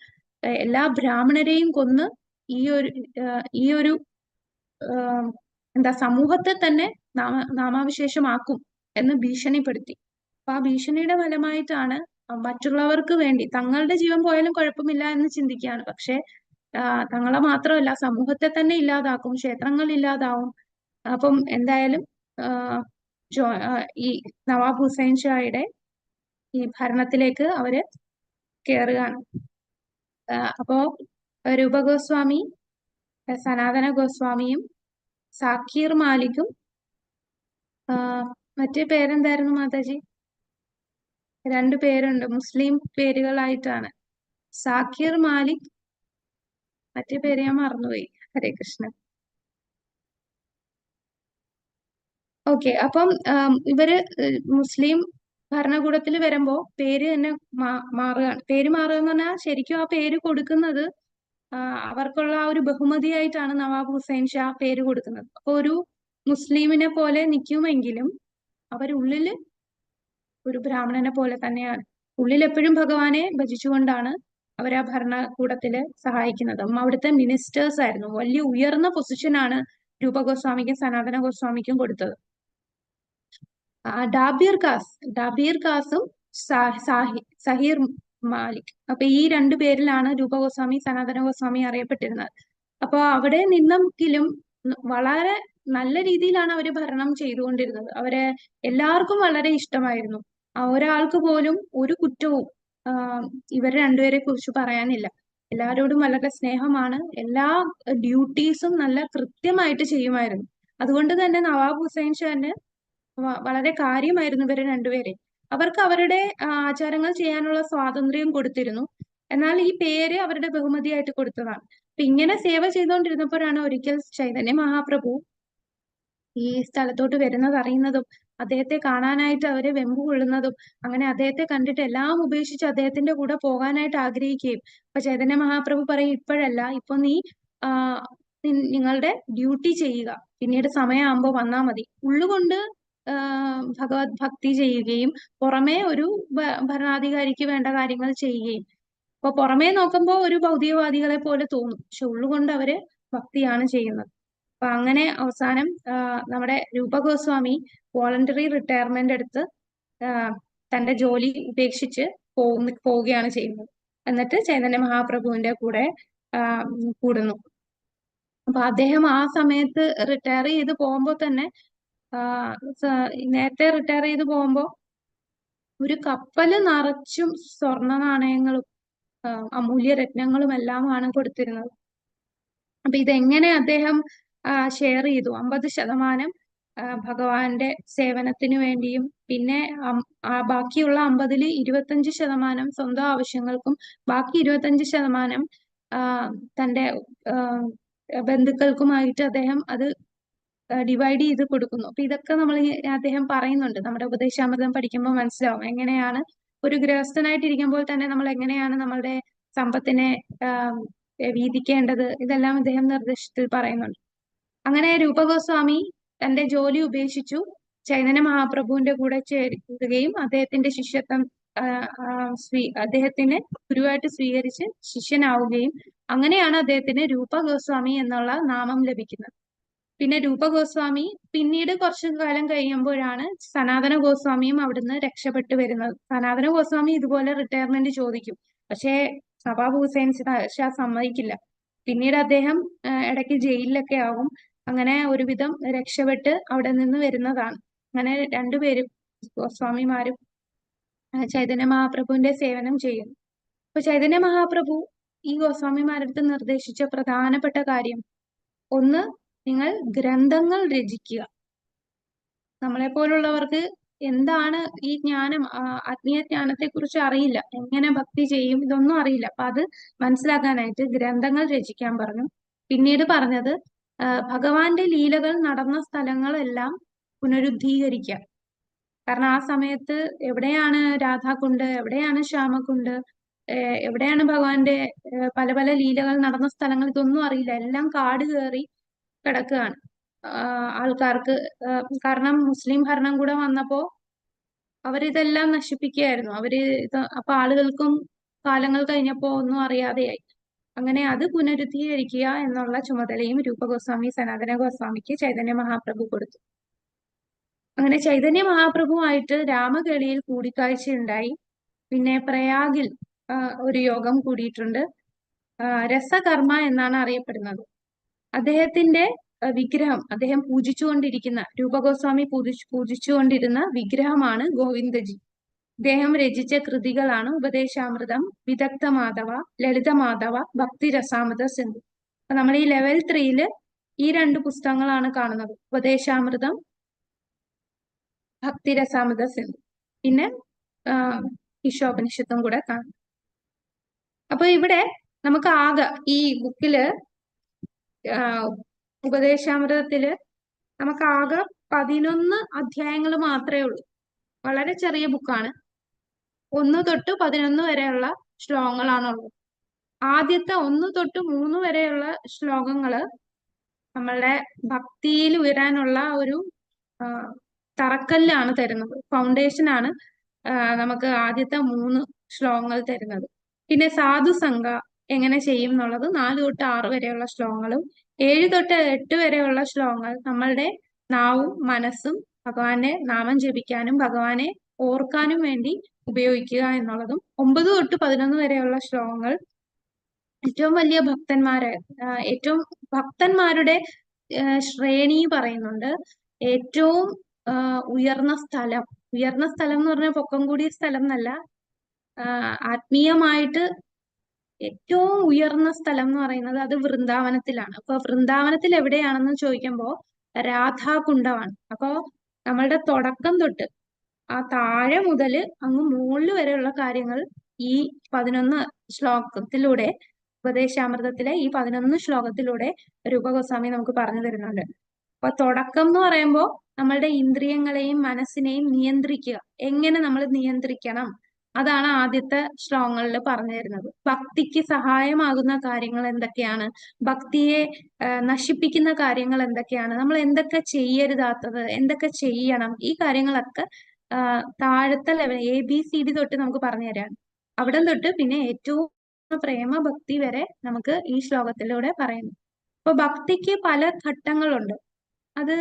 എല്ലാ ബ്രാഹ്മണരെയും കൊന്ന് ഈ ഒരു സമൂഹത്തെ തന്നെ നാമാവിശേഷമാക്കും എന്ന് ഭീഷണിപ്പെടുത്തി. അപ്പൊ ആ ഭീഷണിയുടെ ഫലമായിട്ടാണ് മറ്റുള്ളവർക്ക് വേണ്ടി, തങ്ങളുടെ ജീവൻ പോയാലും കുഴപ്പമില്ല എന്ന് ചിന്തിക്കുകയാണ്. പക്ഷെ തങ്ങളെ മാത്രമല്ല സമൂഹത്തെ തന്നെ ഇല്ലാതാക്കും, ക്ഷേത്രങ്ങൾ ഇല്ലാതാവും. അപ്പം എന്തായാലും ഈ നവാബ് ഹുസൈൻ ഷായുടെ ഈ ഭരണത്തിലേക്ക് അവര് കയറുകയാണ്. അപ്പോ രൂപ ഗോസ്വാമി, സനാതന ഗോസ്വാമിയും സാക്കീർ മാലിക്കും, മറ്റേ പേരെന്തായിരുന്നു മാതാജി? 2 പേരുണ്ട്, മുസ്ലിം പേരുകളായിട്ടാണ്. സാക്കീർ മാലിക്, മറ്റേ പേര് ഞാൻ മറന്നുപോയി. ഹരേ കൃഷ്ണ. ഓക്കെ. അപ്പം ഇവര് മുസ്ലിം ഭരണകൂടത്തിൽ വരുമ്പോ പേര് തന്നെ മാറുകയാണ്. പേര് മാറുക എന്ന് പറഞ്ഞാൽ ശരിക്കും ആ പേര് കൊടുക്കുന്നത് അവർക്കുള്ള ആ ഒരു ബഹുമതിയായിട്ടാണ് നവാബ് ഹുസൈൻ ഷാ പേര് കൊടുക്കുന്നത്. അപ്പൊ ഒരു മുസ്ലിമിനെ പോലെ നിൽക്കുമെങ്കിലും അവരുള്ളില് ഒരു ബ്രാഹ്മണനെ പോലെ തന്നെയാണ്. ഉള്ളിൽ എപ്പോഴും ഭഗവാനെ ഭജിച്ചുകൊണ്ടാണ് അവർ ആ ഭരണകൂടത്തില് സഹായിക്കുന്നത്. അവിടുത്തെ മിനിസ്റ്റേഴ്സ് ആയിരുന്നു. വലിയ ഉയർന്ന പൊസിഷനാണ് രൂപ ഗോസ്വാമിക്കും സനാതന ഗോസ്വാമിക്കും കൊടുത്തത്. ഡാബീർ കാസും മാലിക്. അപ്പൊ ഈ രണ്ടു പേരിലാണ് രൂപഗോസ്വാമി സനാതന ഗോസ്വാമി അറിയപ്പെട്ടിരുന്നത്. അപ്പൊ അവിടെ നിന്നെങ്കിലും വളരെ നല്ല രീതിയിലാണ് അവര് ഭരണം ചെയ്തുകൊണ്ടിരുന്നത്. അവരെ എല്ലാവർക്കും വളരെ ഇഷ്ടമായിരുന്നു. ഒരാൾക്ക് പോലും ഒരു കുറ്റവും ഇവർ രണ്ടുപേരെ കുറിച്ച് പറയാനില്ല. എല്ലാവരോടും വളരെ സ്നേഹമാണ്. എല്ലാ ഡ്യൂട്ടീസും നല്ല കൃത്യമായിട്ട് ചെയ്യുമായിരുന്നു. അതുകൊണ്ട് തന്നെ നവാബ് ഹുസൈൻ ഷാന് വളരെ കാര്യമായിരുന്നു ഇവരെ രണ്ടുപേരെ. അവർക്ക് അവരുടെ ആചാരങ്ങൾ ചെയ്യാനുള്ള സ്വാതന്ത്ര്യം കൊടുത്തിരുന്നു. എന്നാൽ ഈ പേര് അവരുടെ ബഹുമതിയായിട്ട് കൊടുത്തതാണ്. അപ്പൊ ഇങ്ങനെ സേവ ചെയ്തുകൊണ്ടിരുന്നപ്പോഴാണ് ഒരിക്കൽ ചൈതന്യ മഹാപ്രഭു ഈ സ്ഥലത്തോട്ട് വരുന്നത് അറിയുന്നതും അദ്ദേഹത്തെ കാണാനായിട്ട് അവര് വെമ്പ് കൊള്ളുന്നതും അങ്ങനെ അദ്ദേഹത്തെ കണ്ടിട്ട് എല്ലാം ഉപേക്ഷിച്ച് അദ്ദേഹത്തിന്റെ കൂടെ പോകാനായിട്ട് ആഗ്രഹിക്കുകയും, അപ്പൊ ചൈതന്യ മഹാപ്രഭു പറയും, ഇപ്പോഴല്ല, ഇപ്പൊ നീ നിങ്ങളുടെ ഡ്യൂട്ടി ചെയ്യുക, പിന്നീട് സമയമാകുമ്പോൾ വന്നാൽ മതി. ഉള്ളുകൊണ്ട് ഭഗവത് ഭക്തി ചെയ്യുകയും പുറമേ ഒരു ഭരണാധികാരിക്ക് വേണ്ട കാര്യങ്ങൾ ചെയ്യുകയും. അപ്പൊ പുറമേ നോക്കുമ്പോൾ ഒരു ഭൗതികവാദികളെ പോലെ തോന്നും, പക്ഷെ ഉള്ളുകൊണ്ട് അവര് ഭക്തിയാണ് ചെയ്യുന്നത്. അപ്പൊ അങ്ങനെ അവസാനം നമ്മുടെ രൂപഗോസ്വാമി വോളണ്ടറി റിട്ടയർമെന്റ് എടുത്ത് തന്റെ ജോലി ഉപേക്ഷിച്ച് പോവുകയാണ് ചെയ്യുന്നത്. എന്നിട്ട് ചൈതന്യ മഹാപ്രഭുവിന്റെ കൂടെ കൂടുന്നു. അപ്പൊ അദ്ദേഹം ആ സമയത്ത് റിട്ടയർ ചെയ്ത് പോകുമ്പോൾ തന്നെ നേരത്തെ റിട്ടയർ ചെയ്ത് പോകുമ്പോൾ ഒരു കപ്പല് നിറച്ചും സ്വർണ്ണ നാണയങ്ങളും അമൂല്യ രത്നങ്ങളും എല്ലാമാണ് കൊടുത്തിരുന്നത്. അപ്പൊ ഇതെങ്ങനെ അദ്ദേഹം ഷെയർ ചെയ്തു? 50% ഭഗവാന്റെ സേവനത്തിന് വേണ്ടിയും പിന്നെ ബാക്കിയുള്ള 50-ൽ 25% സ്വന്തം ആവശ്യങ്ങൾക്കും ബാക്കി 25% തന്റെ ബന്ധുക്കൾക്കുമായിട്ട് അദ്ദേഹം അത് ഡിവൈഡ് ചെയ്ത് കൊടുക്കുന്നു. അപ്പൊ ഇതൊക്കെ അദ്ദേഹം പറയുന്നുണ്ട്. നമ്മുടെ ഉപദേശാമൃതം പഠിക്കുമ്പോൾ മനസ്സിലാവും എങ്ങനെയാണ് ഒരു ഗൃഹസ്ഥനായിട്ടിരിക്കുമ്പോൾ തന്നെ നമ്മൾ എങ്ങനെയാണ് നമ്മളുടെ സമ്പത്തിനെ വീതിക്കേണ്ടത്. ഇതെല്ലാം അദ്ദേഹം നിർദ്ദേശത്തിൽ പറയുന്നുണ്ട്. അങ്ങനെ രൂപഗോസ്വാമി തന്റെ ജോലി ഉപേക്ഷിച്ചു ചൈതന്യ മഹാപ്രഭുവിന്റെ കൂടെ ചേരുകയും അദ്ദേഹത്തിന്റെ ശിഷ്യത്വം അദ്ദേഹത്തിനെ ഗുരുവായിട്ട് സ്വീകരിച്ച് ശിഷ്യനാവുകയും അങ്ങനെയാണ് അദ്ദേഹത്തിന് രൂപഗോസ്വാമി എന്നുള്ള നാമം ലഭിക്കുന്നത്. പിന്നെ രൂപഗോസ്വാമി പിന്നീട് കുറച്ചു കാലം കഴിയുമ്പോഴാണ് സനാതന ഗോസ്വാമിയും അവിടുന്ന് രക്ഷപ്പെട്ടു വരുന്നത്. സനാതന ഗോസ്വാമി ഇതുപോലെ റിട്ടയർമെന്റ് ചോദിക്കും, പക്ഷേ നവാബ് ഹുസൈൻ ഷാ സമ്മതിക്കില്ല. പിന്നീട് അദ്ദേഹം ഇടയ്ക്ക് ജയിലിലൊക്കെ ആകും. അങ്ങനെ ഒരുവിധം രക്ഷപ്പെട്ട് അവിടെ നിന്ന് വരുന്നതാണ്. അങ്ങനെ രണ്ടുപേരും ഗോസ്വാമിമാരും ചൈതന്യ മഹാപ്രഭുവിന്റെ സേവനം ചെയ്യുന്നു. അപ്പൊ ചൈതന്യ മഹാപ്രഭു ഈ ഗോസ്വാമിമാരടുത്ത് നിർദ്ദേശിച്ച പ്രധാനപ്പെട്ട കാര്യം, ഒന്ന്, നിങ്ങൾ ഗ്രന്ഥങ്ങൾ രചിക്കുക. നമ്മളെ പോലുള്ളവർക്ക് എന്താണ് ഈ ജ്ഞാനം, ആത്മീയ ജ്ഞാനത്തെ കുറിച്ച് അറിയില്ല, എങ്ങനെ ഭക്തി ചെയ്യും, ഇതൊന്നും അറിയില്ല. അപ്പൊ അത് മനസ്സിലാക്കാനായിട്ട് ഗ്രന്ഥങ്ങൾ രചിക്കാൻ പറഞ്ഞു. പിന്നീട് പറഞ്ഞത് ഭഗവാന്റെ ലീലകൾ നടന്ന സ്ഥലങ്ങളെല്ലാം പുനരുദ്ധീകരിക്കുക. കാരണം ആ സമയത്ത് എവിടെയാണ് രാധാകുണ്ട്, എവിടെയാണ് ശ്യാമകുണ്ട്, എവിടെയാണ് ഭഗവാന്റെ പല പല ലീലകൾ നടന്ന സ്ഥലങ്ങൾ, ഇതൊന്നും അറിയില്ല. എല്ലാം കാട് കയറി കിടക്കുകയാണ് ആൾക്കാർക്ക്. കാരണം മുസ്ലിം ഭരണം കൂടെ വന്നപ്പോ അവരിതെല്ലാം നശിപ്പിക്കുകയായിരുന്നു. അപ്പൊ ആളുകൾക്കും കാലങ്ങൾ കഴിഞ്ഞപ്പോ ഒന്നും അറിയാതെയായി. അങ്ങനെ അത് പുനരുദ്ധീകരിക്കുക എന്നുള്ള ചുമതലയും രൂപഗോസ്വാമി സനാതന ഗോസ്വാമിക്ക് ചൈതന്യ മഹാപ്രഭു കൊടുത്തു. അങ്ങനെ ചൈതന്യ മഹാപ്രഭുവായിട്ട് രാമകേളിയിൽ കൂടിക്കാഴ്ചയുണ്ടായി. പിന്നെ പ്രയാഗിൽ ഒരു യോഗം കൂടിയിട്ടുണ്ട്. രസകർമ്മ എന്നാണ് അറിയപ്പെടുന്നത്. അദ്ദേഹത്തിന്റെ വിഗ്രഹം, അദ്ദേഹം പൂജിച്ചുകൊണ്ടിരിക്കുന്ന, രൂപഗോസ്വാമി പൂജിച്ചുകൊണ്ടിരുന്ന വിഗ്രഹമാണ് ഗോവിന്ദജി. അദ്ദേഹം രചിച്ച കൃതികളാണ് ഉപദേശാമൃതം, വിദഗ്ധ മാധവ, ലളിത മാധവ, ഭക്തി രസാമൃത സിന്ധു. അപ്പൊ നമ്മൾ ഈ ലെവൽ 3-ല് ഈ 2 പുസ്തകങ്ങളാണ് കാണുന്നത്, ഉപദേശാമൃതം, ഭക്തി രസാമൃത സിന്ധു. പിന്നെ ഈശോപനിഷത്തും കൂടെ കാണും. അപ്പൊ ഇവിടെ നമുക്ക് ആകെ ഈ ബുക്കില് ഉപദേശാമൃതത്തില് നമുക്ക് ആകെ 11 അധ്യായങ്ങൾ മാത്രമേ ഉള്ളൂ. വളരെ ചെറിയ ബുക്കാണ്. 1 തൊട്ട് 11 വരെയുള്ള ശ്ലോകങ്ങളാണുള്ളത്. ആദ്യത്തെ 1 തൊട്ട് 3 വരെയുള്ള ശ്ലോകങ്ങള് നമ്മളുടെ ഭക്തിയിൽ ഉയരാനുള്ള ഒരു തറക്കല്ലാണ് തരുന്നത്, ഫൗണ്ടേഷനാണ് നമുക്ക് ആദ്യത്തെ 3 ശ്ലോകങ്ങൾ തരുന്നത്. പിന്നെ സാധുസംഘ എങ്ങനെ ചെയ്യും എന്നുള്ളത് 4 തൊട്ട് 6 വരെയുള്ള ശ്ലോകങ്ങളും 7 തൊട്ട് 8 വരെയുള്ള ശ്ലോകങ്ങൾ നമ്മളുടെ നാവും മനസ്സും ഭഗവാന്റെ നാമം ജപിക്കാനും ഭഗവാനെ ഓർക്കാനും വേണ്ടി ഉപയോഗിക്കുക എന്നുള്ളതും 9 തൊട്ട് 11 വരെയുള്ള ശ്ലോകങ്ങൾ ഏറ്റവും വലിയ ഏറ്റവും ഭക്തന്മാരുടെ ശ്രേണി പറയുന്നുണ്ട്. ഏറ്റവും ഉയർന്ന സ്ഥലം എന്ന് പറഞ്ഞാൽ പൊക്കം കൂടിയ സ്ഥലം എന്നല്ല, ആത്മീയമായിട്ട് ഏറ്റവും ഉയർന്ന സ്ഥലം എന്ന് പറയുന്നത് അത് വൃന്ദാവനത്തിലാണ്. അപ്പൊ വൃന്ദാവനത്തിൽ എവിടെയാണെന്ന് ചോദിക്കുമ്പോൾ രാധാകുണ്ഡമാണ്. അപ്പോ നമ്മളുടെ തുടക്കം തൊട്ട് ആ താഴെ മുതൽ അങ്ങ് മുകളിൽ വരെയുള്ള കാര്യങ്ങൾ ഈ 11 ശ്ലോകത്തിലൂടെ, ഉപദേശാമൃതത്തിലെ ഈ 11 ശ്ലോകത്തിലൂടെ രൂപഗോസ്വാമി നമുക്ക് പറഞ്ഞു തരുന്നുണ്ട്. അപ്പൊ തുടക്കം എന്ന് പറയുമ്പോൾ നമ്മളുടെ ഇന്ദ്രിയങ്ങളെയും മനസ്സിനെയും നിയന്ത്രിക്കുക, എങ്ങനെ നമ്മൾ നിയന്ത്രിക്കണം, അതാണ് ആദ്യത്തെ ശ്ലോകങ്ങളിൽ പറഞ്ഞു തരുന്നത്. ഭക്തിക്ക് സഹായമാകുന്ന കാര്യങ്ങൾ എന്തൊക്കെയാണ്, ഭക്തിയെ നശിപ്പിക്കുന്ന കാര്യങ്ങൾ എന്തൊക്കെയാണ്, നമ്മൾ എന്തൊക്കെ ചെയ്യരുതാത്തത്, എന്തൊക്കെ ചെയ്യണം, ഈ കാര്യങ്ങളൊക്കെ താഴത്തെ ലെവൽ ABCD തൊട്ട് നമുക്ക് പറഞ്ഞു തരാണ്. അവിടെ തൊട്ട് പിന്നെ ഏറ്റവും പ്രേമ ഭക്തി വരെ നമുക്ക് ഈ ശ്ലോകത്തിലൂടെ പറയുന്നു. അപ്പൊ ഭക്തിക്ക് പല ഘട്ടങ്ങളുണ്ട്. അത്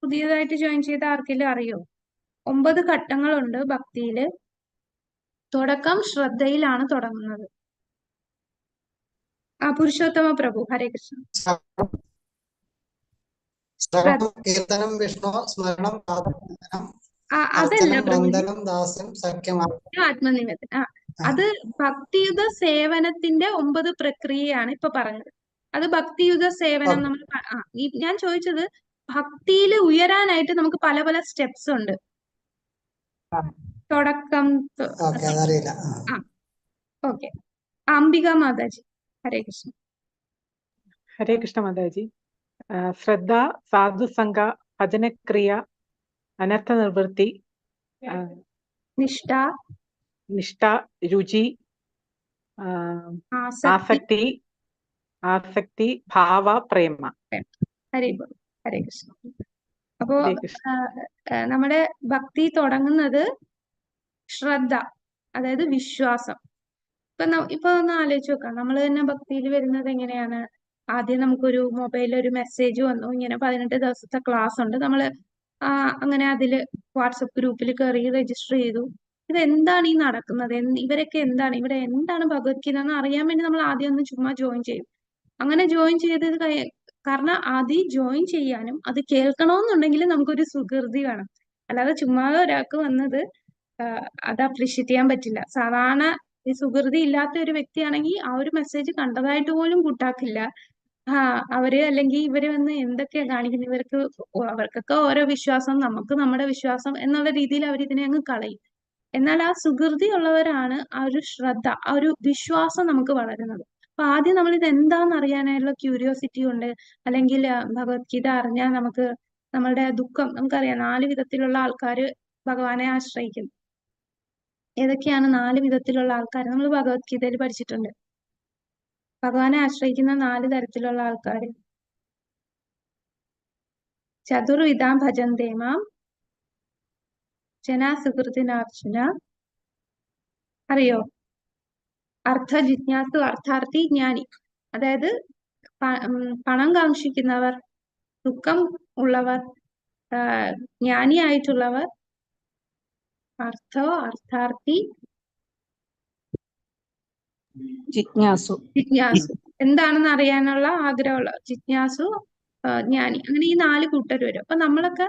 പുതിയതായിട്ട് ജോയിൻ ചെയ്ത ആർക്കെങ്കിലും അറിയോ? 9 ഘട്ടങ്ങളുണ്ട് ഭക്തിയില്. തുടക്കം ശ്രദ്ധയിലാണ് തുടങ്ങുന്നത്. പുരുഷോത്തമ പ്രഭു, ഹരേ കൃഷ്ണ. കീർത്തനം വിഷ്ണു സ്മരണം അതല്ല വന്ദനം ദാസ്യം സഖ്യമാണ് ആത്മനിവേദന. അത് ഭക്തിയുത സേവനത്തിന്റെ 9 പ്രക്രിയയാണ് ഇപ്പൊ പറഞ്ഞത്. അത് ഭക്തിയുത സേവനം. നമ്മൾ ഞാൻ ചോദിച്ചത് ഭക്തിയിൽ ഉയരാനായിട്ട് നമുക്ക് പല പല സ്റ്റെപ്സ് ഉണ്ട്. തുടക്കം. ഓക്കെ. അംബിക മാതാജി, ഹരേ കൃഷ്ണ. ഹരേ കൃഷ്ണ മാതാജി. ശ്രദ്ധ, സാധുസംഗ, ഭജനക്രിയ, അനർത്ഥ നിവൃത്തി, നിഷ്ഠ, രുചി, ആസക്തി, ഭാവ, പ്രേമ. ഹരേ കൃഷ്ണ. അപ്പോ നമ്മുടെ ഭക്തി തുടങ്ങുന്നത് ശ്രദ്ധ, അതായത് വിശ്വാസം. ഇപ്പൊ ഒന്ന് ആലോചിച്ച് നോക്കാം, നമ്മൾ തന്നെ ഭക്തിയിൽ വരുന്നത് എങ്ങനെയാണ്? ആദ്യം നമുക്കൊരു മൊബൈലിൽ ഒരു മെസ്സേജ് വന്നു, ഇങ്ങനെ 18 ദിവസത്തെ ക്ലാസ് ഉണ്ട്. നമ്മള് അങ്ങനെ അതില് വാട്സപ്പ് ഗ്രൂപ്പിൽ കയറി രജിസ്റ്റർ ചെയ്തു. ഇതെന്താണ് ഈ നടക്കുന്നത്, ഇവരൊക്കെ എന്താണ്, ഇവിടെ എന്താണ് ഭഗവത്ഗീത എന്ന് അറിയാൻ വേണ്ടി നമ്മൾ ആദ്യം ഒന്ന് ചുമ്മാ ജോയിൻ ചെയ്യും. അങ്ങനെ ജോയിൻ ചെയ്തത് കാരണം ആദ്യം ജോയിൻ ചെയ്യാനും അത് കേൾക്കണമെന്നുണ്ടെങ്കിൽ നമുക്കൊരു സുഹൃതി വേണം. അല്ലാതെ ചുമ്മാതെ ഒരാൾക്ക് വന്നത് അത് അപ്രീഷിയേറ്റ് ചെയ്യാൻ പറ്റില്ല. സാധാരണ ഈ സുഹൃതി ഇല്ലാത്ത ഒരു വ്യക്തിയാണെങ്കിൽ ആ ഒരു മെസ്സേജ് കണ്ടതായിട്ട് പോലും കൂട്ടാക്കില്ല. അവര് അല്ലെങ്കിൽ ഇവര് വന്ന് എന്തൊക്കെയാ കാണിക്കുന്നത്, അവർക്കൊക്കെ ഓരോ വിശ്വാസം, നമുക്ക് നമ്മുടെ വിശ്വാസം എന്നുള്ള രീതിയിൽ അവർ ഇതിനെ അങ്ങ് കളയും. എന്നാൽ ആ സുഹൃതി ഉള്ളവരാണ് ആ ഒരു ശ്രദ്ധ, ആ ഒരു വിശ്വാസം നമുക്ക് വളരുന്നത്. അപ്പൊ ആദ്യം നമ്മൾ ഇത് എന്താണെന്ന് അറിയാനായുള്ള ക്യൂരിയോസിറ്റി ഉണ്ട്. അല്ലെങ്കിൽ ഭഗവത്ഗീത അറിഞ്ഞാൽ നമുക്ക് നമ്മളുടെ ദുഃഖം, നമുക്കറിയാം 4 വിധത്തിലുള്ള ആൾക്കാർ ഭഗവാനെ ആശ്രയിക്കുന്നു. ഏതൊക്കെയാണ് 4 വിധത്തിലുള്ള ആൾക്കാർ? നമ്മൾ ഭഗവത്ഗീതയിൽ പഠിച്ചിട്ടുണ്ട്. ഭഗവാനെ ആശ്രയിക്കുന്ന 4 തരത്തിലുള്ള ആൾക്കാർ. ചതുർവിധാം ഭജന്തേ മാം ജനാ സുഹൃത്തിനാർജുന. അറിയോ? അർത്ഥ ജിജ്ഞാസു, അർത്ഥാർത്ഥി, ജ്ഞാനി. അതായത് പണം കാക്ഷിക്കുന്നവർ, ദുഃഖം ഉള്ളവർ, ജ്ഞാനിയായിട്ടുള്ളവർ, അർത്ഥാർത്ഥി, ജിജ്ഞാസു. എന്താണെന്ന് അറിയാനുള്ള ആഗ്രഹമുള്ള ജിജ്ഞാസു, ജ്ഞാനി. അങ്ങനെ ഈ 4 കൂട്ടർ വരും. അപ്പൊ നമ്മളൊക്കെ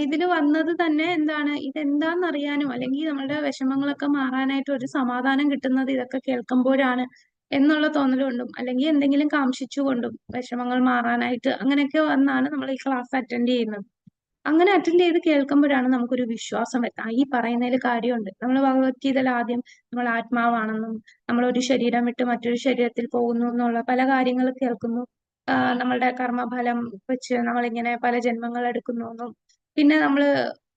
ഇതില് വന്നത് തന്നെ എന്താണ്, ഇതെന്താന്ന് അറിയാനും അല്ലെങ്കിൽ നമ്മളുടെ വിഷമങ്ങളൊക്കെ മാറാനായിട്ട് ഒരു സമാധാനം കിട്ടുന്നത് ഇതൊക്കെ കേൾക്കുമ്പോഴാണ് എന്നുള്ള തോന്നലുകൊണ്ടും അല്ലെങ്കിൽ എന്തെങ്കിലും കാംക്ഷിച്ചുകൊണ്ടും വിഷമങ്ങൾ മാറാനായിട്ട് അങ്ങനെയൊക്കെ വന്നാണ് നമ്മൾ ഈ ക്ലാസ് അറ്റൻഡ് ചെയ്യുന്നത്. അങ്ങനെ അറ്റൻഡ് ചെയ്ത് കേൾക്കുമ്പോഴാണ് നമുക്കൊരു വിശ്വാസം വരുന്നത്. ഈ പറയുന്നതിൽ കാര്യമുണ്ട്. നമ്മൾ ഭഗവത്ഗീതയിൽ ആദ്യം നമ്മൾ ആത്മാവാണെന്നും നമ്മൾ ഒരു ശരീരം വിട്ട് മറ്റൊരു ശരീരത്തിൽ പോകുന്നു എന്നുള്ള പല കാര്യങ്ങൾ കേൾക്കുന്നു. നമ്മളുടെ കർമ്മഫലം വെച്ച് നമ്മളിങ്ങനെ പല ജന്മങ്ങൾ എടുക്കുന്നു എന്നും പിന്നെ നമ്മൾ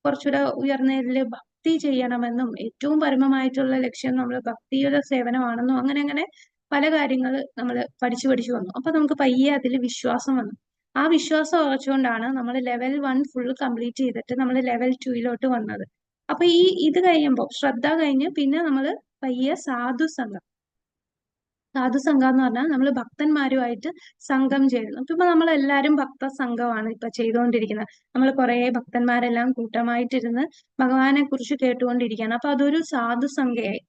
കുറച്ചുകൂടെ ഉയർന്നതിൽ ഭക്തി ചെയ്യണമെന്നും ഏറ്റവും പരമമായിട്ടുള്ള ലക്ഷ്യം നമ്മൾ ഭക്തിയുടെ സേവനമാണെന്നും അങ്ങനെ പല കാര്യങ്ങൾ നമ്മൾ പഠിച്ചു വന്നു. അപ്പൊ നമുക്ക് പയ്യെ അതിൽ വിശ്വാസം വന്നു. ആ വിശ്വാസം ഉറച്ചുകൊണ്ടാണ് നമ്മൾ ലെവൽ 1 ഫുൾ കംപ്ലീറ്റ് ചെയ്തിട്ട് നമ്മൾ ലെവൽ 2 വന്നത്. അപ്പൊ ഇത് കഴിയുമ്പോൾ ശ്രദ്ധ കഴിഞ്ഞ് പിന്നെ നമ്മൾ പയ്യെ സാധുസംഗം. സാധുസംഘം എന്ന് പറഞ്ഞാൽ നമ്മൾ ഭക്തന്മാരുമായിട്ട് സംഘം ചേരുന്നു. ഇപ്പൊ നമ്മളെല്ലാരും ഭക്ത സംഘമാണ് ഇപ്പൊ ചെയ്തുകൊണ്ടിരിക്കുന്നത്. നമ്മൾ കുറെ ഭക്തന്മാരെല്ലാം കൂട്ടമായിട്ടിരുന്ന് ഭഗവാനെ കുറിച്ച് കേട്ടുകൊണ്ടിരിക്കുകയാണ്. അപ്പൊ അതൊരു സാധുസംഘയായി.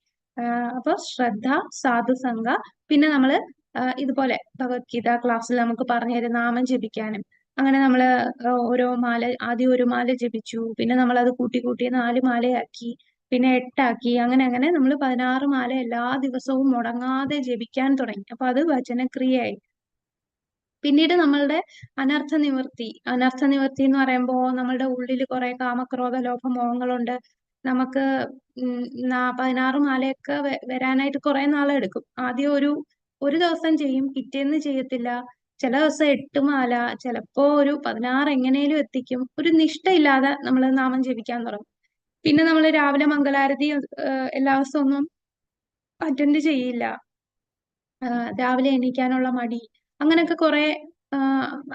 അപ്പൊ ശ്രദ്ധ, സാധുസംഘ, പിന്നെ നമ്മള് ഇതുപോലെ ഭഗവത്ഗീത ക്ലാസ്സിൽ നമുക്ക് പറഞ്ഞു തരും നാമം ജപിക്കാനും. അങ്ങനെ നമ്മള് ഓരോ മാല, ആദ്യം ഒരു മാല ജപിച്ചു, പിന്നെ നമ്മൾ അത് കൂട്ടി കൂട്ടി 4 മാലയാക്കി, പിന്നെ 8 ആക്കി, അങ്ങനെ അങ്ങനെ നമ്മൾ 16 മാല എല്ലാ ദിവസവും മുടങ്ങാതെ ജപിക്കാൻ തുടങ്ങി. അപ്പൊ അത് വചനക്രിയയായി. പിന്നീട് നമ്മളുടെ അനർത്ഥ നിവൃത്തി എന്ന് പറയുമ്പോ നമ്മളുടെ ഉള്ളിൽ കുറെ കാമക്രോധ ലോഭ മോഹങ്ങളുണ്ട്. നമുക്ക് 16 മാലയൊക്കെ വരാനായിട്ട് കുറെ നാളെടുക്കും. ആദ്യം ഒരു ദിവസം ചെയ്യും, പിറ്റേന്ന് ചെയ്യത്തില്ല. ചില ദിവസം 8 മാല, ചിലപ്പോ ഒരു 16 എങ്ങനെയും എത്തിക്കും. ഒരു നിഷ്ഠയില്ലാതെ നമ്മൾ നാമം ജപിക്കാൻ തുടങ്ങും. പിന്നെ നമ്മൾ രാവിലെ മംഗളാരതി എല്ലാ ദിവസവും ഒന്നും അറ്റൻഡ് ചെയ്യില്ല. രാവിലെ എണീക്കാനുള്ള മടി, അങ്ങനെയൊക്കെ കുറെ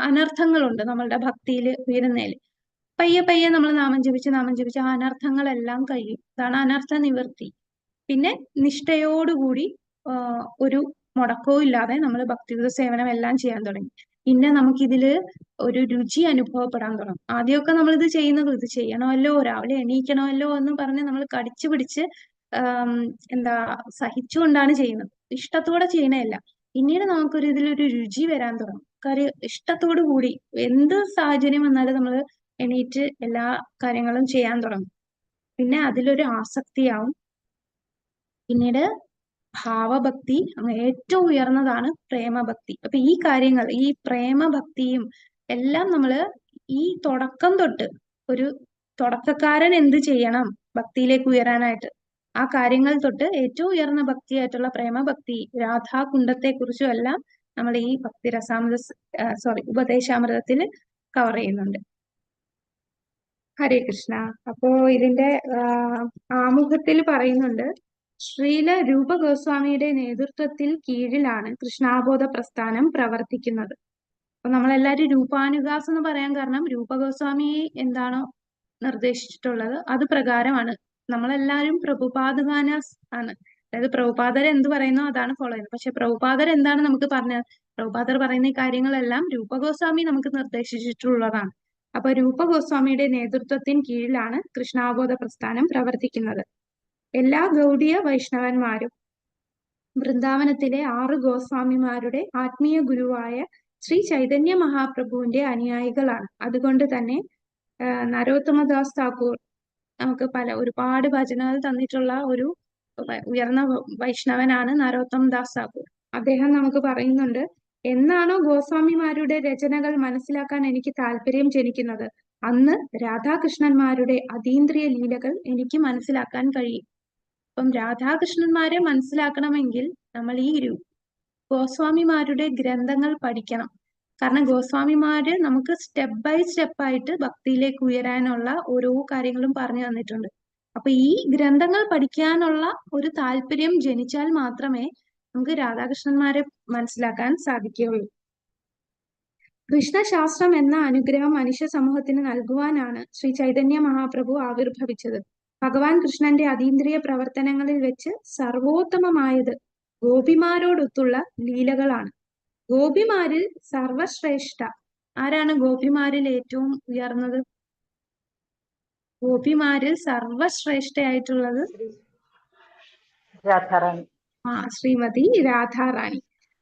അനർത്ഥങ്ങളുണ്ട് നമ്മളുടെ ഭക്തിയിൽ ഉയരുന്നതിൽ. പയ്യെ പയ്യെ നമ്മൾ നാമം ജപിച്ച് ആ അനർത്ഥങ്ങളെല്ലാം കഴിയും. അതാണ് അനർത്ഥ നിവൃത്തി. പിന്നെ നിഷ്ഠയോടുകൂടി ഒരു മുടക്കവും ഇല്ലാതെ നമ്മൾ ഭക്തിയുത സേവനം എല്ലാം ചെയ്യാൻ തുടങ്ങി. പിന്നെ നമുക്കിതില് ഒരു രുചി അനുഭവപ്പെടാൻ തുടങ്ങും. ആദ്യമൊക്കെ നമ്മൾ ഇത് ചെയ്യണമല്ലോ, രാവിലെ എണീക്കണമല്ലോ എന്ന് പറഞ്ഞ് നമ്മൾ കടിച്ചു പിടിച്ച് എന്താ സഹിച്ചുകൊണ്ടാണ് ചെയ്യുന്നത്. ഇഷ്ടത്തോടെ ചെയ്യണതല്ല. പിന്നീട് നമുക്കൊരു ഇതിലൊരു രുചി വരാൻ തുടങ്ങും. കാര്യം ഇഷ്ടത്തോടു കൂടി എന്ത് സാഹചര്യം വന്നാലും നമ്മൾ എണീറ്റ് എല്ലാ കാര്യങ്ങളും ചെയ്യാൻ തുടങ്ങും. പിന്നെ അതിലൊരു ആസക്തിയാവും. പിന്നീട് ഭാവഭക്തി, ഏറ്റവും ഉയർന്നതാണ് പ്രേമഭക്തി. അപ്പൊ ഈ കാര്യങ്ങൾ, ഈ പ്രേമഭക്തിയും എല്ലാം നമ്മള് ഈ തുടക്കം തൊട്ട്, ഒരു തുടക്കക്കാരൻ എന്ത് ചെയ്യണം ഭക്തിയിലേക്ക് ഉയരാനായിട്ട്, ആ കാര്യങ്ങൾ തൊട്ട് ഏറ്റവും ഉയർന്ന ഭക്തിയായിട്ടുള്ള പ്രേമഭക്തി, രാധാകുണ്ടത്തെ കുറിച്ചും എല്ലാം നമ്മൾ ഈ ഭക്തി ഉപദേശാമൃതത്തിൽ കവർ ചെയ്യുന്നുണ്ട്. ഹരേ കൃഷ്ണ. അപ്പോ ഇതിന്റെ ആമുഖത്തിൽ പറയുന്നുണ്ട്, ശ്രീല രൂപ ഗോസ്വാമിയുടെ നേതൃത്വത്തിൽ കീഴിലാണ് കൃഷ്ണാബോധ പ്രസ്ഥാനം പ്രവർത്തിക്കുന്നത്. അപ്പൊ നമ്മളെല്ലാരും രൂപാനുഗാസ് എന്ന് പറയാൻ കാരണം രൂപ ഗോസ്വാമി എന്താണോ നിർദ്ദേശിച്ചിട്ടുള്ളത് അത് പ്രകാരമാണ്. നമ്മളെല്ലാരും പ്രഭുപാദഗാനാസ് ആണ്. അതായത് പ്രഭുപാദർ എന്ത് പറയുന്നോ അതാണ് ഫോളോ ചെയ്യുന്നത്. പക്ഷെ പ്രഭുപാദർ എന്താണ് നമുക്ക് പറഞ്ഞത്? പ്രഭുപാദർ പറയുന്ന ഈ കാര്യങ്ങളെല്ലാം രൂപ ഗോസ്വാമി നമുക്ക് നിർദ്ദേശിച്ചിട്ടുള്ളതാണ്. അപ്പൊ രൂപ ഗോസ്വാമിയുടെ നേതൃത്വത്തിന് കീഴിലാണ് കൃഷ്ണാബോധ പ്രസ്ഥാനം പ്രവർത്തിക്കുന്നത്. എല്ലാ ഗൗഡിയ വൈഷ്ണവന്മാരും വൃന്ദാവനത്തിലെ 6 ഗോസ്വാമിമാരുടെ ആത്മീയ ഗുരുവായ ശ്രീ ചൈതന്യ മഹാപ്രഭുവിന്റെ അനുയായികളാണ്. അതുകൊണ്ട് തന്നെ നരോത്തമദാസ് താക്കൂർ നമുക്ക് ഒരുപാട് ഭജനകൾ തന്നിട്ടുള്ള ഒരു ഉയർന്ന വൈഷ്ണവനാണ് നരോത്തമദാസ് താക്കൂർ. അദ്ദേഹം നമുക്ക് പറയുന്നുണ്ട്, എന്നാണോ ഗോസ്വാമിമാരുടെ രചനകൾ മനസ്സിലാക്കാൻ എനിക്ക് താല്പര്യം ജനിക്കുന്നത്, അന്ന് രാധാകൃഷ്ണന്മാരുടെ അതീന്ദ്രിയ ലീലകൾ എനിക്ക് മനസ്സിലാക്കാൻ കഴിയും. അപ്പം രാധാകൃഷ്ണന്മാരെ മനസ്സിലാക്കണമെങ്കിൽ നമ്മൾ ഈ ഗോസ്വാമിമാരുടെ ഗ്രന്ഥങ്ങൾ പഠിക്കണം. കാരണം ഗോസ്വാമിമാര് നമുക്ക് സ്റ്റെപ്പ് ബൈ സ്റ്റെപ്പ് ആയിട്ട് ഭക്തിയിലേക്ക് ഉയരാനുള്ള ഓരോ കാര്യങ്ങളും പറഞ്ഞു തന്നിട്ടുണ്ട്. അപ്പൊ ഈ ഗ്രന്ഥങ്ങൾ പഠിക്കാനുള്ള ഒരു താല്പര്യം ജനിച്ചാൽ മാത്രമേ നമുക്ക് രാധാകൃഷ്ണന്മാരെ മനസ്സിലാക്കാൻ സാധിക്കുകയുള്ളൂ. കൃഷ്ണശാസ്ത്രം എന്ന അനുഗ്രഹം മനുഷ്യ സമൂഹത്തിന് നൽകുവാനാണ് ശ്രീ ചൈതന്യ മഹാപ്രഭു ആവിർഭവിച്ചത്. ഭഗവാൻ കൃഷ്ണന്റെ അതീന്ദ്രിയ പ്രവർത്തനങ്ങളിൽ വെച്ച് സർവോത്തമമായത് ഗോപിമാരോടൊത്തുള്ള ലീലകളാണ്. ഗോപിമാരിൽ സർവശ്രേഷ്ഠ ആരാണ്? ഗോപിമാരിൽ ഏറ്റവും ഉയർന്നത്, ഗോപിമാരിൽ സർവശ്രേഷ്ഠയായിട്ടുള്ളത് രാധാറാണി. ശ്രീമതി രാധാറാണി.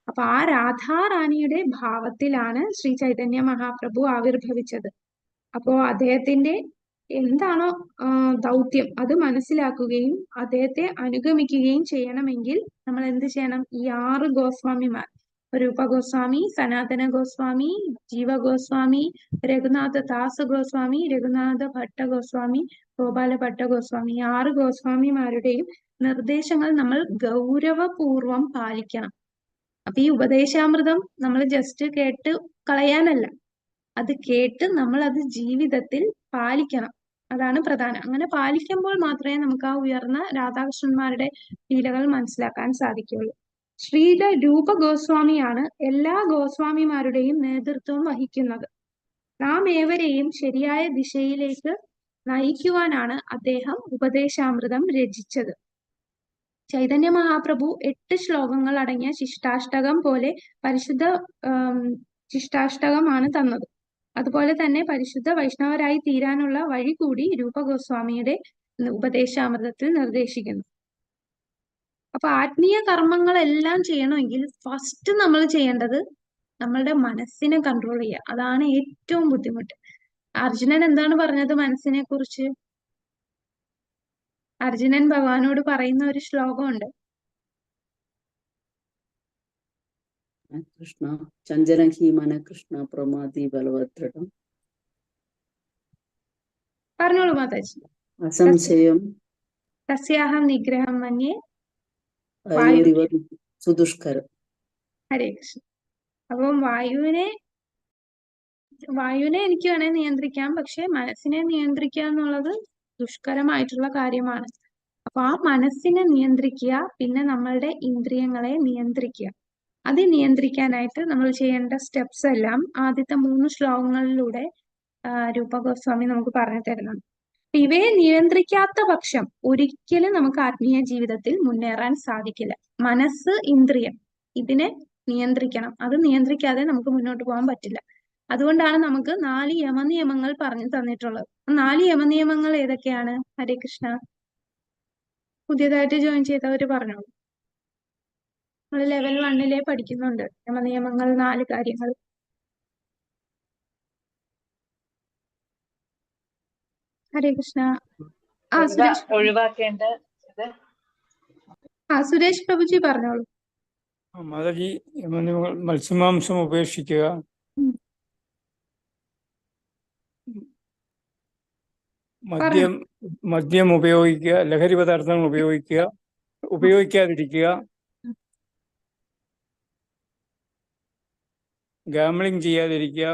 അപ്പൊ ആ രാധാറാണിയുടെ ഭാവത്തിലാണ് ശ്രീ ചൈതന്യ മഹാപ്രഭു ആവിർഭവിച്ചത്. അപ്പോ അദ്ദേഹത്തിന്റെ എന്താണോ ദൗത്യം അത് മനസ്സിലാക്കുകയും അദ്ദേഹത്തെ അനുഗമിക്കുകയും ചെയ്യണമെങ്കിൽ നമ്മൾ എന്ത് ചെയ്യണം? ഈ 6 ഗോസ്വാമിമാർ, രൂപ ഗോസ്വാമി, സനാതന ഗോസ്വാമി, ജീവ ഗോസ്വാമി, രഘുനാഥ ദാസ ഗോസ്വാമി, രഘുനാഥ ഭട്ട ഗോസ്വാമി, ഗോപാല ഭട്ട ഗോസ്വാമി, 6 ഗോസ്വാമിമാരുടെയും നിർദ്ദേശങ്ങൾ നമ്മൾ ഗൗരവപൂർവം പാലിക്കണം. അപ്പൊ ഈ ഉപദേശാമൃതം നമ്മൾ ജസ്റ്റ് കേട്ട് കളയാനല്ല, അത് കേട്ട് നമ്മൾ അത് ജീവിതത്തിൽ പാലിക്കണം. അതാണ് പ്രധാനം. അങ്ങനെ പാലിക്കുമ്പോൾ മാത്രമേ നമുക്ക് ആ ഉയർന്ന രാധാകൃഷ്ണന്മാരുടെ ലീലകൾ മനസ്സിലാക്കാൻ സാധിക്കുകയുള്ളൂ. ശ്രീല രൂപ ഗോസ്വാമിയാണ് എല്ലാ ഗോസ്വാമിമാരുടെയും നേതൃത്വം വഹിക്കുന്നത്. നാം ഏവരെയും ശരിയായ ദിശയിലേക്ക് നയിക്കുവാനാണ് അദ്ദേഹം ഉപദേശാമൃതം രചിച്ചത്. ചൈതന്യ മഹാപ്രഭു 8 ശ്ലോകങ്ങൾ അടങ്ങിയ ശിഷ്ടാഷ്ടകം പോലെ പരിശുദ്ധ ശിഷ്ടാഷ്ടകമാണ് തന്നത്. അതുപോലെ തന്നെ പരിശുദ്ധ വൈഷ്ണവരായി തീരാനുള്ള വഴി കൂടി രൂപ ഗോസ്വാമിയുടെ ഉപദേശാമൃതത്തിൽ നിർദ്ദേശിക്കുന്നു. അപ്പൊ ആത്മീയ കർമ്മങ്ങളെല്ലാം ചെയ്യണമെങ്കിൽ ഫസ്റ്റ് നമ്മൾ ചെയ്യേണ്ടത് നമ്മളുടെ മനസ്സിനെ കൺട്രോൾ ചെയ്യുക. അതാണ് ഏറ്റവും ബുദ്ധിമുട്ട്. അർജുനൻ എന്താണ് പറഞ്ഞത് മനസ്സിനെ കുറിച്ച്? അർജുനൻ ഭഗവാനോട് പറയുന്ന ഒരു ശ്ലോകമുണ്ട്. കൃഷ്ണ ചഞ്ചലം ഹി മന കൃഷ്ണ പ്രമാദി ബലവദൃഢം പറഞ്ഞോളൂ മാതാജി. അസംശയം തസ്യാഹം നിഗ്രഹം മന്യേ ആയുരിവ സുദുഷ്കരം. ഹരേ കൃഷ്ണ. അപ്പം വായുവിനെ എനിക്ക് വേണേൽ നിയന്ത്രിക്കാം, പക്ഷെ മനസ്സിനെ നിയന്ത്രിക്കുക എന്നുള്ളത് ദുഷ്കരമായിട്ടുള്ള കാര്യമാണ്. അപ്പൊ ആ മനസ്സിനെ നിയന്ത്രിക്കുക, പിന്നെ നമ്മളുടെ ഇന്ദ്രിയങ്ങളെ നിയന്ത്രിക്കുക. അത് നിയന്ത്രിക്കാനായിട്ട് നമ്മൾ ചെയ്യേണ്ട സ്റ്റെപ്സ് എല്ലാം ആദ്യത്തെ 3 ശ്ലോകങ്ങളിലൂടെ രൂപ ഗോസ്വാമി നമുക്ക് പറഞ്ഞു തരുന്നുണ്ട്. ഇവയെ നിയന്ത്രിക്കാത്ത പക്ഷം ഒരിക്കലും നമുക്ക് ആത്മീയ ജീവിതത്തിൽ മുന്നേറാൻ സാധിക്കില്ല. മനസ്സ്, ഇന്ദ്രിയം ഇതിനെ നിയന്ത്രിക്കണം. അത് നിയന്ത്രിക്കാതെ നമുക്ക് മുന്നോട്ട് പോകാൻ പറ്റില്ല. അതുകൊണ്ടാണ് നമുക്ക് 4 യമനിയമങ്ങൾ പറഞ്ഞു തന്നിട്ടുള്ളത്. 4 യമനിയമങ്ങൾ ഏതൊക്കെയാണ്? ഹരേ കൃഷ്ണ. പുതിയതായിട്ട് ജോയിൻ ചെയ്തവര് പറഞ്ഞോളൂ. നമ്മൾ ലെവൽ 1 പഠിക്കുന്നുണ്ട് യമനിയമങ്ങൾ, 4 കാര്യങ്ങൾ. ഹരേ കൃഷ്ണ. ഒഴിവാക്കേണ്ട സുരേഷ് പ്രഭുജി പറഞ്ഞോളൂ. മാതാജി, മത്സ്യമാംസം ഉപേക്ഷിക്കുക, മദ്യം ഉപയോഗിക്കുക, ലഹരി പദാർത്ഥങ്ങൾ ഉപയോഗിക്കാതിരിക്കുക, ഗാംബ്ലിംഗ് ചെയ്യാതിരിക്കുക,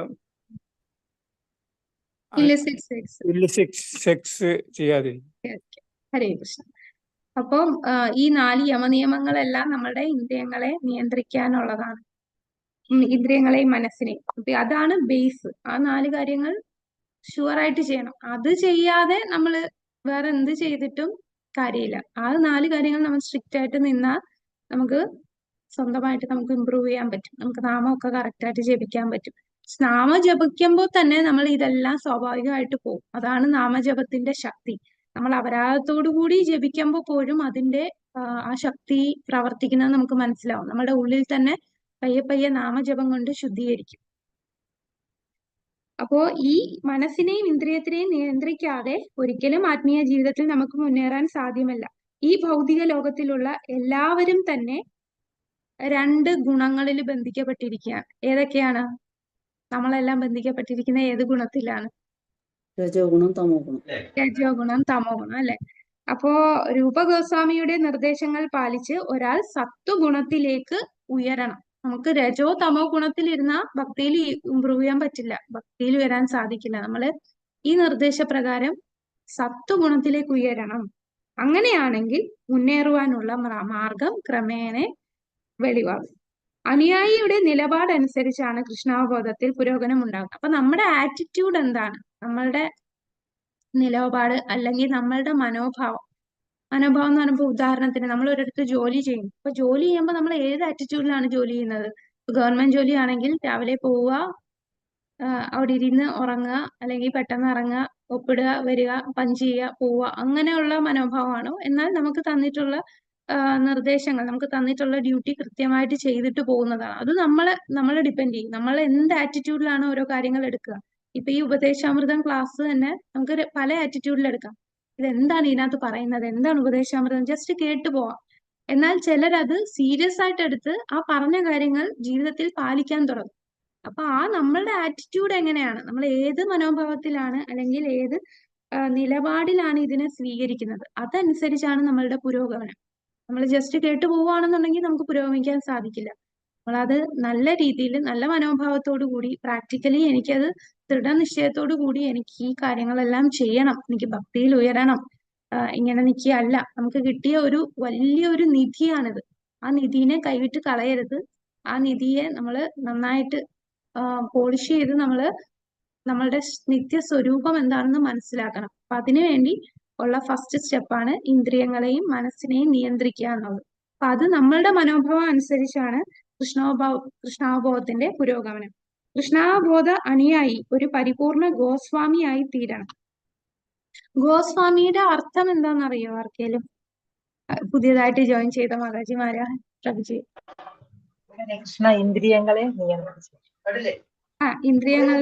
ഇല്ലിസിറ്റ് സെക്സ് ചെയ്യാതിരിക്കുക. ഹരേ കൃഷ്ണ. അപ്പം ഈ 4 യമനിയമങ്ങളെല്ലാം നമ്മുടെ ഇന്ദ്രിയങ്ങളെ നിയന്ത്രിക്കാനുള്ളതാണ്. ഇന്ദ്രിയങ്ങളെയും മനസ്സിനെയും. അതാണ് ബേസ്. ആ 4 കാര്യങ്ങൾ ഷുവറായിട്ട് ചെയ്യണം. അത് ചെയ്യാതെ നമ്മൾ വേറെ എന്ത് ചെയ്തിട്ടും കാര്യമില്ല. ആ 4 കാര്യങ്ങൾ നമ്മൾ സ്ട്രിക്റ്റ് ആയിട്ട് നിന്നാൽ നമുക്ക് സ്വന്തമായിട്ട് നമുക്ക് ഇമ്പ്രൂവ് ചെയ്യാൻ പറ്റും. നമുക്ക് നാമമൊക്കെ കറക്റ്റായിട്ട് ജപിക്കാൻ പറ്റും. നാമം ജപിക്കുമ്പോൾ തന്നെ നമ്മൾ ഇതെല്ലാം സ്വാഭാവികമായിട്ട് പോകും. അതാണ് നാമജപത്തിന്റെ ശക്തി. നമ്മൾ അപരാധത്തോടു കൂടി ജപിക്കുമ്പോൾ പോലും അതിന്റെ ആ ശക്തി പ്രവർത്തിക്കുന്നത് നമുക്ക് മനസ്സിലാവും. നമ്മുടെ ഉള്ളിൽ തന്നെ പയ്യെ പയ്യെ നാമജപം കൊണ്ട് ശുദ്ധീകരിക്കും. അപ്പോ ഈ മനസ്സിനെയും ഇന്ദ്രിയത്തിനെയും നിയന്ത്രിക്കാതെ ഒരിക്കലും ആത്മീയ ജീവിതത്തിൽ നമുക്ക് മുന്നേറാൻ സാധ്യമല്ല. ഈ ഭൗതിക ലോകത്തിലുള്ള എല്ലാവരും തന്നെ 2 ഗുണങ്ങളിൽ ബന്ധിക്കപ്പെട്ടിരിക്കുകയാണ്. ഏതൊക്കെയാണ്? നമ്മളെല്ലാം ബന്ധിക്കപ്പെട്ടിരിക്കുന്ന ഏത് ഗുണത്തിലാണ്? രജോ ഗുണം, തമോ ഗുണം. രജോ ഗുണം, തമോ ഗുണം അല്ലെ? അപ്പോ രൂപ ഗോസ്വാമിയുടെ നിർദ്ദേശങ്ങൾ പാലിച്ച് ഒരാൾ സത്വഗുണത്തിലേക്ക് ഉയരണം. നമുക്ക് രജോ തമോ ഗുണത്തിലിരുന്ന ഭക്തിയിൽ ഇമ്പ്രൂവ് ചെയ്യാൻ പറ്റില്ല, ഭക്തിയിൽ വരാൻ സാധിക്കില്ല. നമ്മള് ഈ നിർദ്ദേശപ്രകാരം സത്വഗുണത്തിലേക്ക് ഉയരണം. അങ്ങനെയാണെങ്കിൽ മുന്നേറുവാനുള്ള മാർഗം ക്രമേണ വെളിവാകും. അനുയായിയുടെ നിലപാടനുസരിച്ചാണ് കൃഷ്ണാവബോധത്തിൽ പുരോഗമനം ഉണ്ടാകുന്നത്. അപ്പൊ നമ്മുടെ ആറ്റിറ്റ്യൂഡ് എന്താണ്? നമ്മളുടെ നിലപാട് അല്ലെങ്കിൽ നമ്മളുടെ മനോഭാവം എന്ന് പറയുമ്പോൾ, ഉദാഹരണത്തിന് നമ്മൾ ഒരിടത്ത് ജോലി ചെയ്യുന്നു. അപ്പൊ ജോലി ചെയ്യുമ്പോൾ നമ്മൾ ഏത് ആറ്റിറ്റ്യൂഡിലാണ് ജോലി ചെയ്യുന്നത്? ഗവൺമെന്റ് ജോലി ആണെങ്കിൽ രാവിലെ പോവുക, അവിടെ ഇരുന്ന് ഉറങ്ങുക, അല്ലെങ്കിൽ പെട്ടെന്ന് ഇറങ്ങുക, ഒപ്പിടുക, വരിക, പഞ്ച് ചെയ്യുക, പോവുക, അങ്ങനെയുള്ള മനോഭാവമാണോ? എന്നാൽ നമുക്ക് തന്നിട്ടുള്ള നിർദ്ദേശങ്ങൾ, നമുക്ക് തന്നിട്ടുള്ള ഡ്യൂട്ടി കൃത്യമായിട്ട് ചെയ്തിട്ട് പോകുന്നതാണ്. അത് നമ്മളെ ഡിപ്പെൻഡ് ചെയ്യും. നമ്മൾ എന്ത് ആറ്റിറ്റ്യൂഡിലാണ് ഓരോ കാര്യങ്ങൾ എടുക്കുക. ഇപ്പൊ ഈ ഉപദേശാമൃതം ക്ലാസ് തന്നെ നമുക്ക് പല ആറ്റിറ്റ്യൂഡിൽ എടുക്കാം. ഇതെന്താണ് ഇതിനകത്ത് പറയുന്നത്, എന്താണ് ഉപദേശാമൃതം, ജസ്റ്റ് കേട്ടു പോവാം. എന്നാൽ ചിലരത് സീരിയസ് ആയിട്ട് എടുത്ത് ആ പറഞ്ഞ കാര്യങ്ങൾ ജീവിതത്തിൽ പാലിക്കാൻ തുടങ്ങും. അപ്പൊ നമ്മളുടെ ആറ്റിറ്റ്യൂഡ് എങ്ങനെയാണ്, നമ്മൾ ഏത് മനോഭാവത്തിലാണ് അല്ലെങ്കിൽ ഏത് നിലപാടിലാണ് ഇതിനെ സ്വീകരിക്കുന്നത്, അതനുസരിച്ചാണ് നമ്മളുടെ പുരോഗമനം. നമ്മൾ ജസ്റ്റ് കേട്ടു പോവുകയാണെന്നുണ്ടെങ്കിൽ നമുക്ക് പുരോഗമിക്കാൻ സാധിക്കില്ല. നമ്മളത് നല്ല രീതിയിൽ, നല്ല മനോഭാവത്തോടു കൂടി, പ്രാക്ടിക്കലി എനിക്കത് ദൃഢനിശ്ചയത്തോടു കൂടി എനിക്ക് ഈ കാര്യങ്ങളെല്ലാം ചെയ്യണം, എനിക്ക് ഭക്തിയിൽ ഉയരണം, ഇങ്ങനെ നിൽക്കുകയല്ല. നമുക്ക് കിട്ടിയ ഒരു വലിയൊരു നിധിയാണിത്. ആ നിധിനെ കൈവിട്ട് കളയരുത്. ആ നിധിയെ നമ്മൾ നന്നായിട്ട് പോളിഷ് ചെയ്ത് നമ്മളുടെ നിത്യസ്വരൂപം എന്താണെന്ന് മനസ്സിലാക്കണം. അപ്പൊ അതിനുവേണ്ടി ഉള്ള ഫസ്റ്റ് സ്റ്റെപ്പാണ് ഇന്ദ്രിയങ്ങളെയും മനസ്സിനെയും നിയന്ത്രിക്കുക എന്നുള്ളത്. അപ്പൊ അത് നമ്മളുടെ മനോഭാവം അനുസരിച്ചാണ് കൃഷ്ണാവബോധത്തിന്റെ പുരോഗമനം. കൃഷ്ണാവബോധ അനുയായി ഒരു പരിപൂർണ ഗോസ്വാമിയായി തീരണം. ഗോസ്വാമിയുടെ അർത്ഥം എന്താണെന്നറിയോ ആർക്കേലും? പുതിയതായിട്ട് ജോയിൻ ചെയ്ത മാതാജിമാരാ, പ്രഭുജി. ഹരേ കൃഷ്ണ. ഇന്ദ്രിയങ്ങളെ നിയന്ത്രിച്ചു.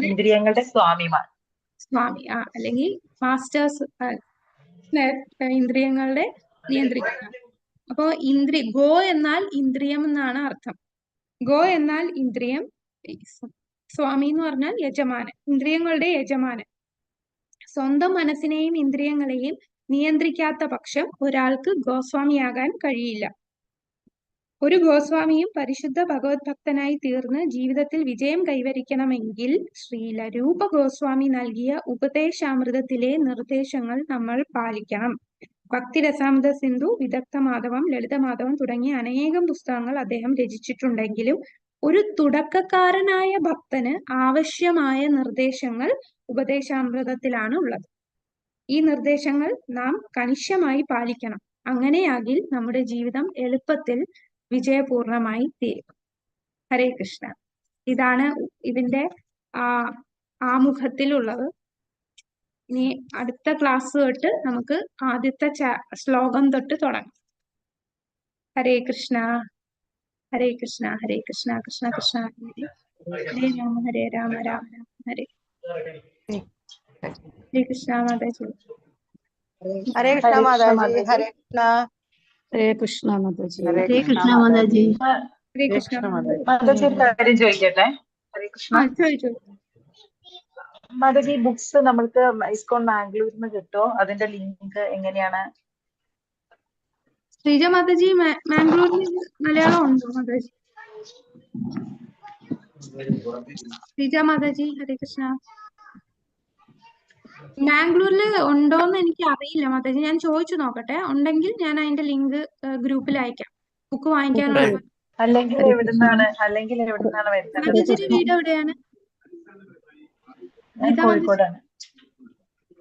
ഇന്ദ്രിയങ്ങളുടെ സ്വാമിമാർ. സ്വാമി അല്ലെങ്കിൽ മാസ്റ്റേഴ്സ്, ഇന്ദ്രിയങ്ങളുടെ നിയന്ത്രിക്കുക. അപ്പോ ഗോ എന്നാൽ ഇന്ദ്രിയം എന്നാണ് അർത്ഥം. ഗോ എന്നാൽ ഇന്ദ്രിയം, സ്വാമി എന്ന് പറഞ്ഞാൽ യജമാനൻ, ഇന്ദ്രിയങ്ങളുടെ യജമാനൻ. സ്വന്തം മനസ്സിനെയും ഇന്ദ്രിയങ്ങളെയും നിയന്ത്രിക്കാത്ത പക്ഷം ഒരാൾക്ക് ഗോസ്വാമിയാകാൻ കഴിയില്ല. ഒരു ഗോസ്വാമിയും പരിശുദ്ധ ഭഗവത് ഭക്തനായി തീർന്ന് ജീവിതത്തിൽ വിജയം കൈവരിക്കണമെങ്കിൽ ശ്രീല രൂപ ഗോസ്വാമി നൽകിയ ഉപദേശാമൃതത്തിലെ നിർദ്ദേശങ്ങൾ നമ്മൾ പാലിക്കണം. ഭക്തിരസാമൃത സിന്ധു, വിദഗ്ധ മാധവം, ലളിതമാധവം തുടങ്ങിയ അനേകം പുസ്തകങ്ങൾ അദ്ദേഹം രചിച്ചിട്ടുണ്ടെങ്കിലും ഒരു തുടക്കക്കാരനായ ഭക്തന് ആവശ്യമായ നിർദ്ദേശങ്ങൾ ഉപദേശാമൃതത്തിലാണ് ഉള്ളത്. ഈ നിർദ്ദേശങ്ങൾ നാം കണിശമായി പാലിക്കണം. അങ്ങനെയാകിൽ നമ്മുടെ ജീവിതം എളുപ്പത്തിൽ വിജയപൂർണമായി തീരും. ഹരേ കൃഷ്ണ. ഇതാണ് ഇതിന്റെ ആമുഖത്തിലുള്ളത്. ഇനി അടുത്ത ക്ലാസ് തൊട്ട് നമുക്ക് ആദ്യത്തെ ശ്ലോകം തൊട്ട് തുടങ്ങാം. ഹരേ കൃഷ്ണ ഹരേ കൃഷ്ണ ഹരേ കൃഷ്ണ കൃഷ്ണ കൃഷ്ണ ഹരേ രാമ ഹരേ രാമ രാമ രാമ ഹരേ ഹരേ കൃഷ്ണ മാതാജി. ഹരേ കൃഷ്ണ മാതാജി. ഹരേ കൃഷ്ണ. ഹരേ കൃഷ്ണ മാതാജി. ഹരേ കൃഷ്ണ മാതാജി. ഹരേ കൃഷ്ണ മാതാജി ഒരു കാര്യം ചോദിക്കട്ടെ? ഹരേ കൃഷ്ണ. ചോദിച്ചു. മാതാജി, ബുക്സ് നമ്മൾക്ക് ഇസ്കോൺ മാംഗ്ലൂരിൽ നിന്ന് കിട്ടുമോ? അതിന്റെ ലിങ്ക് എങ്ങനെയാണ്? ശ്രീജ മാതാജി, മാംഗ്ലൂരിൽ മലയാളം ഉണ്ടോ മാതാജി? ശ്രീജ മാതാജി, ഹരേ കൃഷ്ണ. മാംഗ്ലൂരിൽ ഉണ്ടോന്ന് എനിക്ക് അറിയില്ല മാതാജി, ഞാൻ ചോദിച്ചു നോക്കട്ടെ. ഉണ്ടെങ്കിൽ ഞാൻ അതിന്റെ ലിങ്ക് ഗ്രൂപ്പിൽ അയക്കാം. ബുക്ക് വാങ്ങിക്കാനുള്ള. അല്ലെങ്കിൽ എവിടുന്നാണ് വരുന്നത്? മാതാജിയുടെ വീട് എവിടെയാണ്? ഞാൻ കോഴിക്കോടാണ്.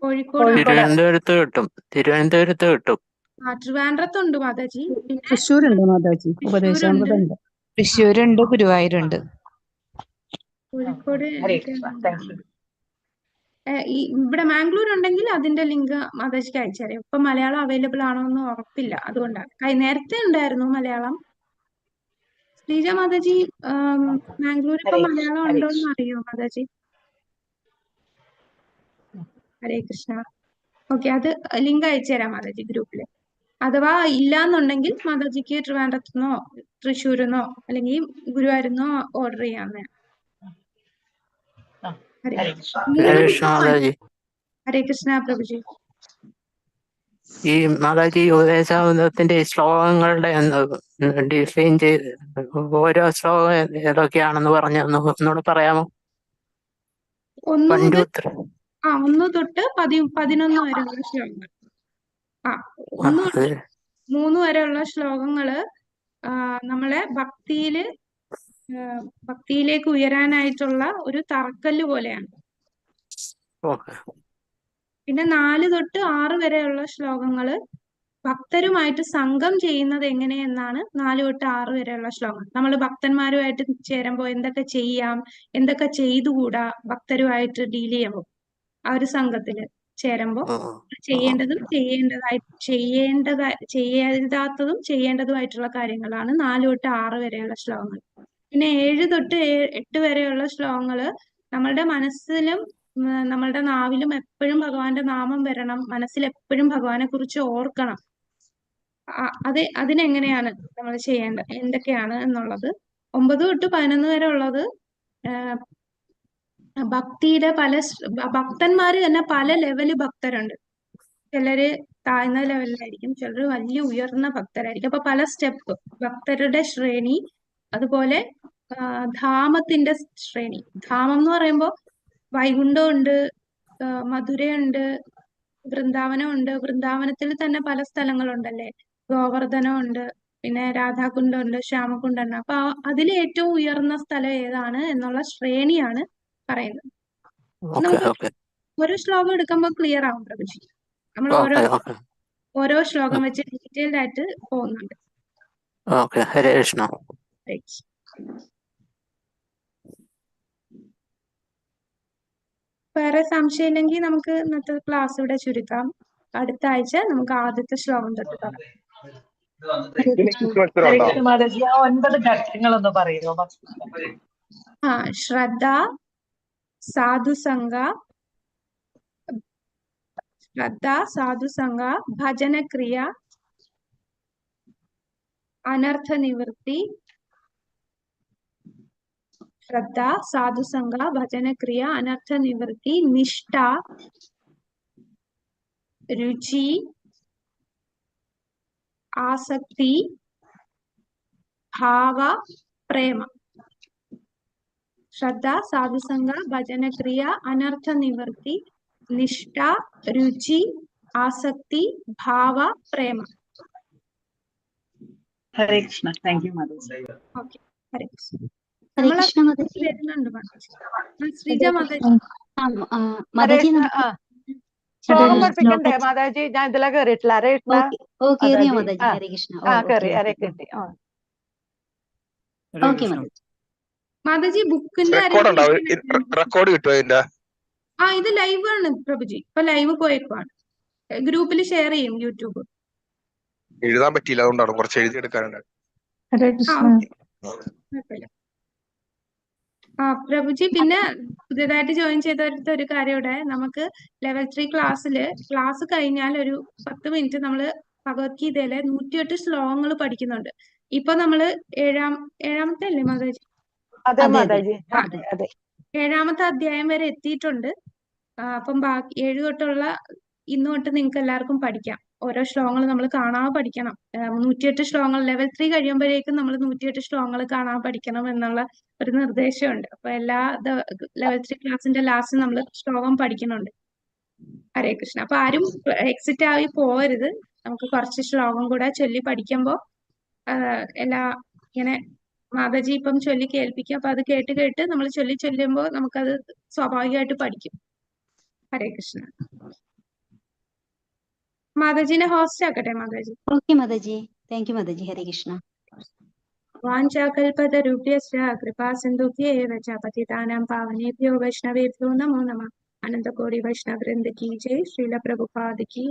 കോഴിക്കോട്. തിരുവനന്തപുരത്ത് കിട്ടും. ട്രിവാൻഡ്രത്തുണ്ട് മാതാജി. പിന്നെ തൃശ്ശൂരുണ്ട് മാതാജി. ഉപദേശാമൃതം ഉണ്ട്. തൃശ്ശൂരുണ്ട്, ഗുരുവായൂരുണ്ട്. കോഴിക്കോട്. ഹരേ കൃഷ്ണ. Thank you. ഇവിടെ മാംഗ്ലൂർ ഉണ്ടെങ്കിൽ അതിന്റെ ലിങ്ക് മാതാജിക്ക് അയച്ചുതരാം. ഇപ്പൊ മലയാളം അവൈലബിൾ ആണോ എന്ന് ഉറപ്പില്ല, അതുകൊണ്ടാണ്. നേരത്തെ ഉണ്ടായിരുന്നു മലയാളം. ശ്രീജ മാതാജി, മാംഗ്ലൂർ ഇപ്പൊ മലയാളം ഉണ്ടോ എന്ന് അറിയോ മാതാജി? ഹരേ കൃഷ്ണ. ഓക്കെ, അത് ലിങ്ക് അയച്ചുതരാം മാതാജി ഗ്രൂപ്പില്. അഥവാ ഇല്ലാന്നുണ്ടെങ്കിൽ മാതാജിക്ക് ട്രിവാൻഡ്രത്തുനിന്നോ തൃശ്ശൂരിന്നോ അല്ലെങ്കിൽ ഗുരുവായൂരിന്നോ ഓർഡർ ചെയ്യാവുന്നതാണ്. ഹരേ ഹരേ കൃഷ്ണ പ്രഭുജി. ഈ മാതാജി ഉപദേശാമൃതത്തിന്റെ ശ്ലോകങ്ങളുടെ ഡിഫൈൻ ചെയ്ത് ഓരോ ശ്ലോകം ഏതൊക്കെയാണെന്ന് പറഞ്ഞു ഒന്നുകൂടെ പറയാമോ? 1 തൊട്ട് 11 വരെയുള്ള ശ്ലോകങ്ങൾ. 1 തൊട്ട് 3 വരെയുള്ള ശ്ലോകങ്ങള് നമ്മളെ ഭക്തിയിലേക്ക് ഉയരാനായിട്ടുള്ള ഒരു തറക്കല്ല് പോലെയാണ്. പിന്നെ 4 തൊട്ട് 6 വരെയുള്ള ശ്ലോകങ്ങള് ഭക്തരുമായിട്ട് സംഘം ചെയ്യുന്നത് എങ്ങനെയെന്നാണ്. 4 തൊട്ട് 6 വരെയുള്ള ശ്ലോകം നമ്മൾ ഭക്തന്മാരുമായിട്ട് ചേരുമ്പോൾ എന്തൊക്കെ ചെയ്യാം, എന്തൊക്കെ ചെയ്തുകൂടാ, ഭക്തരുമായിട്ട് ഡീൽ ചെയ്യുമ്പോൾ ആ ഒരു സംഘത്തില് ചേരുമ്പോൾ ചെയ്യേണ്ടതും ചെയ്യേണ്ടാത്തതും ചെയ്യേണ്ടതുമായിട്ടുള്ള കാര്യങ്ങളാണ് 4 തൊട്ട് 6 വരെയുള്ള ശ്ലോകങ്ങൾ. പിന്നെ 7 തൊട്ട് 8 വരെയുള്ള ശ്ലോകങ്ങള് നമ്മളുടെ മനസ്സിലും നമ്മളുടെ നാവിലും എപ്പോഴും ഭഗവാന്റെ നാമം വരണം, മനസ്സിൽ എപ്പോഴും ഭഗവാനെ കുറിച്ച് ഓർക്കണം. അതിനെങ്ങനെയാണ് നമ്മൾ ചെയ്യേണ്ടത്, എന്തൊക്കെയാണ് എന്നുള്ളത്. 9 തൊട്ട് 11 വരെ ഉള്ളത് ഭക്തിയുടെ ഭക്തന്മാര് തന്നെ പല ലെവല് ഭക്തരുണ്ട്. ചിലര് താഴ്ന്ന ലെവലിലായിരിക്കും, ചിലർ വലിയ ഉയർന്ന ഭക്തരായിരിക്കും. അപ്പൊ പല സ്റ്റെപ്പ് ഭക്തരുടെ ശ്രേണി. അതുപോലെ ധാമത്തിന്റെ ശ്രേണി. ധാമം എന്ന് പറയുമ്പോൾ വൈകുണ്ഠം ഉണ്ട്, മധുരയുണ്ട്, വൃന്ദാവനം ഉണ്ട്. വൃന്ദാവനത്തിൽ തന്നെ പല സ്ഥലങ്ങളുണ്ടല്ലേ. ഗോവർദ്ധനം ഉണ്ട്, പിന്നെ രാധാകുണ്ഡം ഉണ്ട്, ശ്യാമകുണ്ഡം ഉണ്ട്. അപ്പൊ അതിൽ ഏറ്റവും ഉയർന്ന സ്ഥലം ഏതാണ് എന്നുള്ള ശ്രേണിയാണ് പറയുന്നത്. നമുക്ക് ഒരു ശ്ലോകം എടുക്കുമ്പോൾ ക്ലിയർ ആവും പ്രഭുജി. നമ്മൾ ഓക്കെ ഓക്കെ ഓരോ ശ്ലോകം വെച്ച് ഡീറ്റെയിൽഡ് ആയിട്ട് പോകുന്നുണ്ട്. ഓക്കെ. ഹരേ കൃഷ്ണ. ഹരേ കൃഷ്ണ. വേറെ സംശയം ഇല്ലെങ്കിൽ നമുക്ക് ഇന്നത്തെ ക്ലാസ് ഇവിടെ ചുരുക്കാം. അടുത്ത ആഴ്ച നമുക്ക് ആദ്യത്തെ ശ്ലോകം തൊട്ട് തുടങ്ങാം. ഹരേ കൃഷ്ണ മാതാജി, ആ 9 ഘട്ടങ്ങളൊന്ന് പറയുമോ? ശ്രദ്ധ, സാധുസംഗ, ഭജനക്രിയ, അനർത്ഥ നിവൃത്തി. ശ്രദ്ധ, സാധുസംഗ, ഭജനക്രിയ, അനർത്ഥ നിവൃത്തി, നിഷ്ഠ, രുചി, ആസക്തി, ഭാവ, പ്രേമ. ശ്രദ്ധ, സാധുസംഗ, ഭജനക്രിയ, അനർത്ഥ നിവൃത്തി, നിഷ്ഠ, രുചി, ആസക്തി, ഭാവ, പ്രേമ. Hare Krishna. Thank you Mataji. Okay. Hare Krishna. Hare Krishna Mataji. വരുന്നുണ്ട് മാതാജി. ശ്രീജ മാതാജി. മാതാജി ശ്ലോകം പഠിപ്പിക്കണ്ടേ മാതാജി? ഞാൻ ഇതിലാ കേറിയിട്ടില്ല. ഹരേ കൃഷ്ണ. കേറിയോ മാതാജി? ഹരേ കൃഷ്ണ. കേറി. ഹരേ കിട്ടി. ഓക്കെ മാതാജി. മാതാജി ബുക്കിന്റെ റെക്കോർഡ് കിട്ടുമോ ഇതിന്റെ? ഇത് ലൈവ് ആണ് പ്രഭുജി. ഇപ്പൊ ലൈവ് പോയേക്കുവാണ്. ഗ്രൂപ്പിൽ ഷെയർ ചെയ്യും യൂട്യൂബ്. എഴുതാൻ പറ്റിയില്ല, അതുകൊണ്ടാണ് കുറച്ച് എഴുതിയെടുക്കാനുണ്ട്. പ്രഭുജി, പിന്നെ പുതിയതായിട്ട് ജോയിൻ ചെയ്തെടുത്ത ഒരു കാര്യം ഇവിടെ, നമുക്ക് ലെവൽ 3 ക്ലാസ് കഴിഞ്ഞാൽ ഒരു 10 മിനിറ്റ് നമ്മള് ഭഗവത്ഗീതയിലെ 108 ശ്ലോകങ്ങൾ പഠിക്കുന്നുണ്ട്. ഇപ്പൊ നമ്മള് ഏഴാമത്തെ അല്ലേ മാതാജി? അതെ മാതാജി. അതെ. 7ാമത്തെ അധ്യായം വരെ എത്തിയിട്ടുണ്ട്. അപ്പം ബാക്കി 7 തൊട്ടുള്ള ഇന്ന് തൊട്ട് നിങ്ങൾക്ക് എല്ലാവർക്കും പഠിക്കാം. ഓരോ ശ്ലോകങ്ങൾ നമ്മൾ കാണാതെ പഠിക്കണം. 108 ശ്ലോകങ്ങൾ ലെവൽ 3 കഴിയുമ്പോഴേക്കും നമ്മൾ 108 ശ്ലോകങ്ങൾ കാണാൻ പഠിക്കണം എന്നുള്ള ഒരു നിർദ്ദേശമുണ്ട്. അപ്പൊ എല്ലാ ലെവൽ 3 ക്ലാസിന്റെ ലാസ്റ്റ് നമ്മൾ ശ്ലോകം പഠിക്കുന്നുണ്ട്. ഹരേ കൃഷ്ണ. അപ്പൊ ആരും എക്സിറ്റ് ആയി പോകരുത്. നമുക്ക് കുറച്ച് ശ്ലോകം കൂടെ ചൊല്ലി പഠിക്കുമ്പോ ഇങ്ങനെ മാതാജി ഇപ്പം ചൊല്ലി കേൾപ്പിക്കും. അപ്പൊ അത് കേട്ട് നമ്മൾ ചൊല്ലുമ്പോ നമുക്കത് സ്വാഭാവികമായിട്ട് പഠിക്കും. ഹരേ കൃഷ്ണ. മാതാജിനെ ഹോസ്റ്റ് ആക്കട്ടെ Mataji? Okay Mataji. Thank you Mataji. Hare Krishna. വാഞ്ചാകൽപതരുഭ്യശ്ച കൃപാ സിന്ധുഭ്യേവ ച പതിതാനാം പാവനേഭ്യോ വൈഷ്ണവേഭ്യോ നമോ നമഃ. അനന്തകോടി വൈഷ്ണവ വൃന്ദ കി ജയ്. ശ്രീല പ്രഭുപാദ की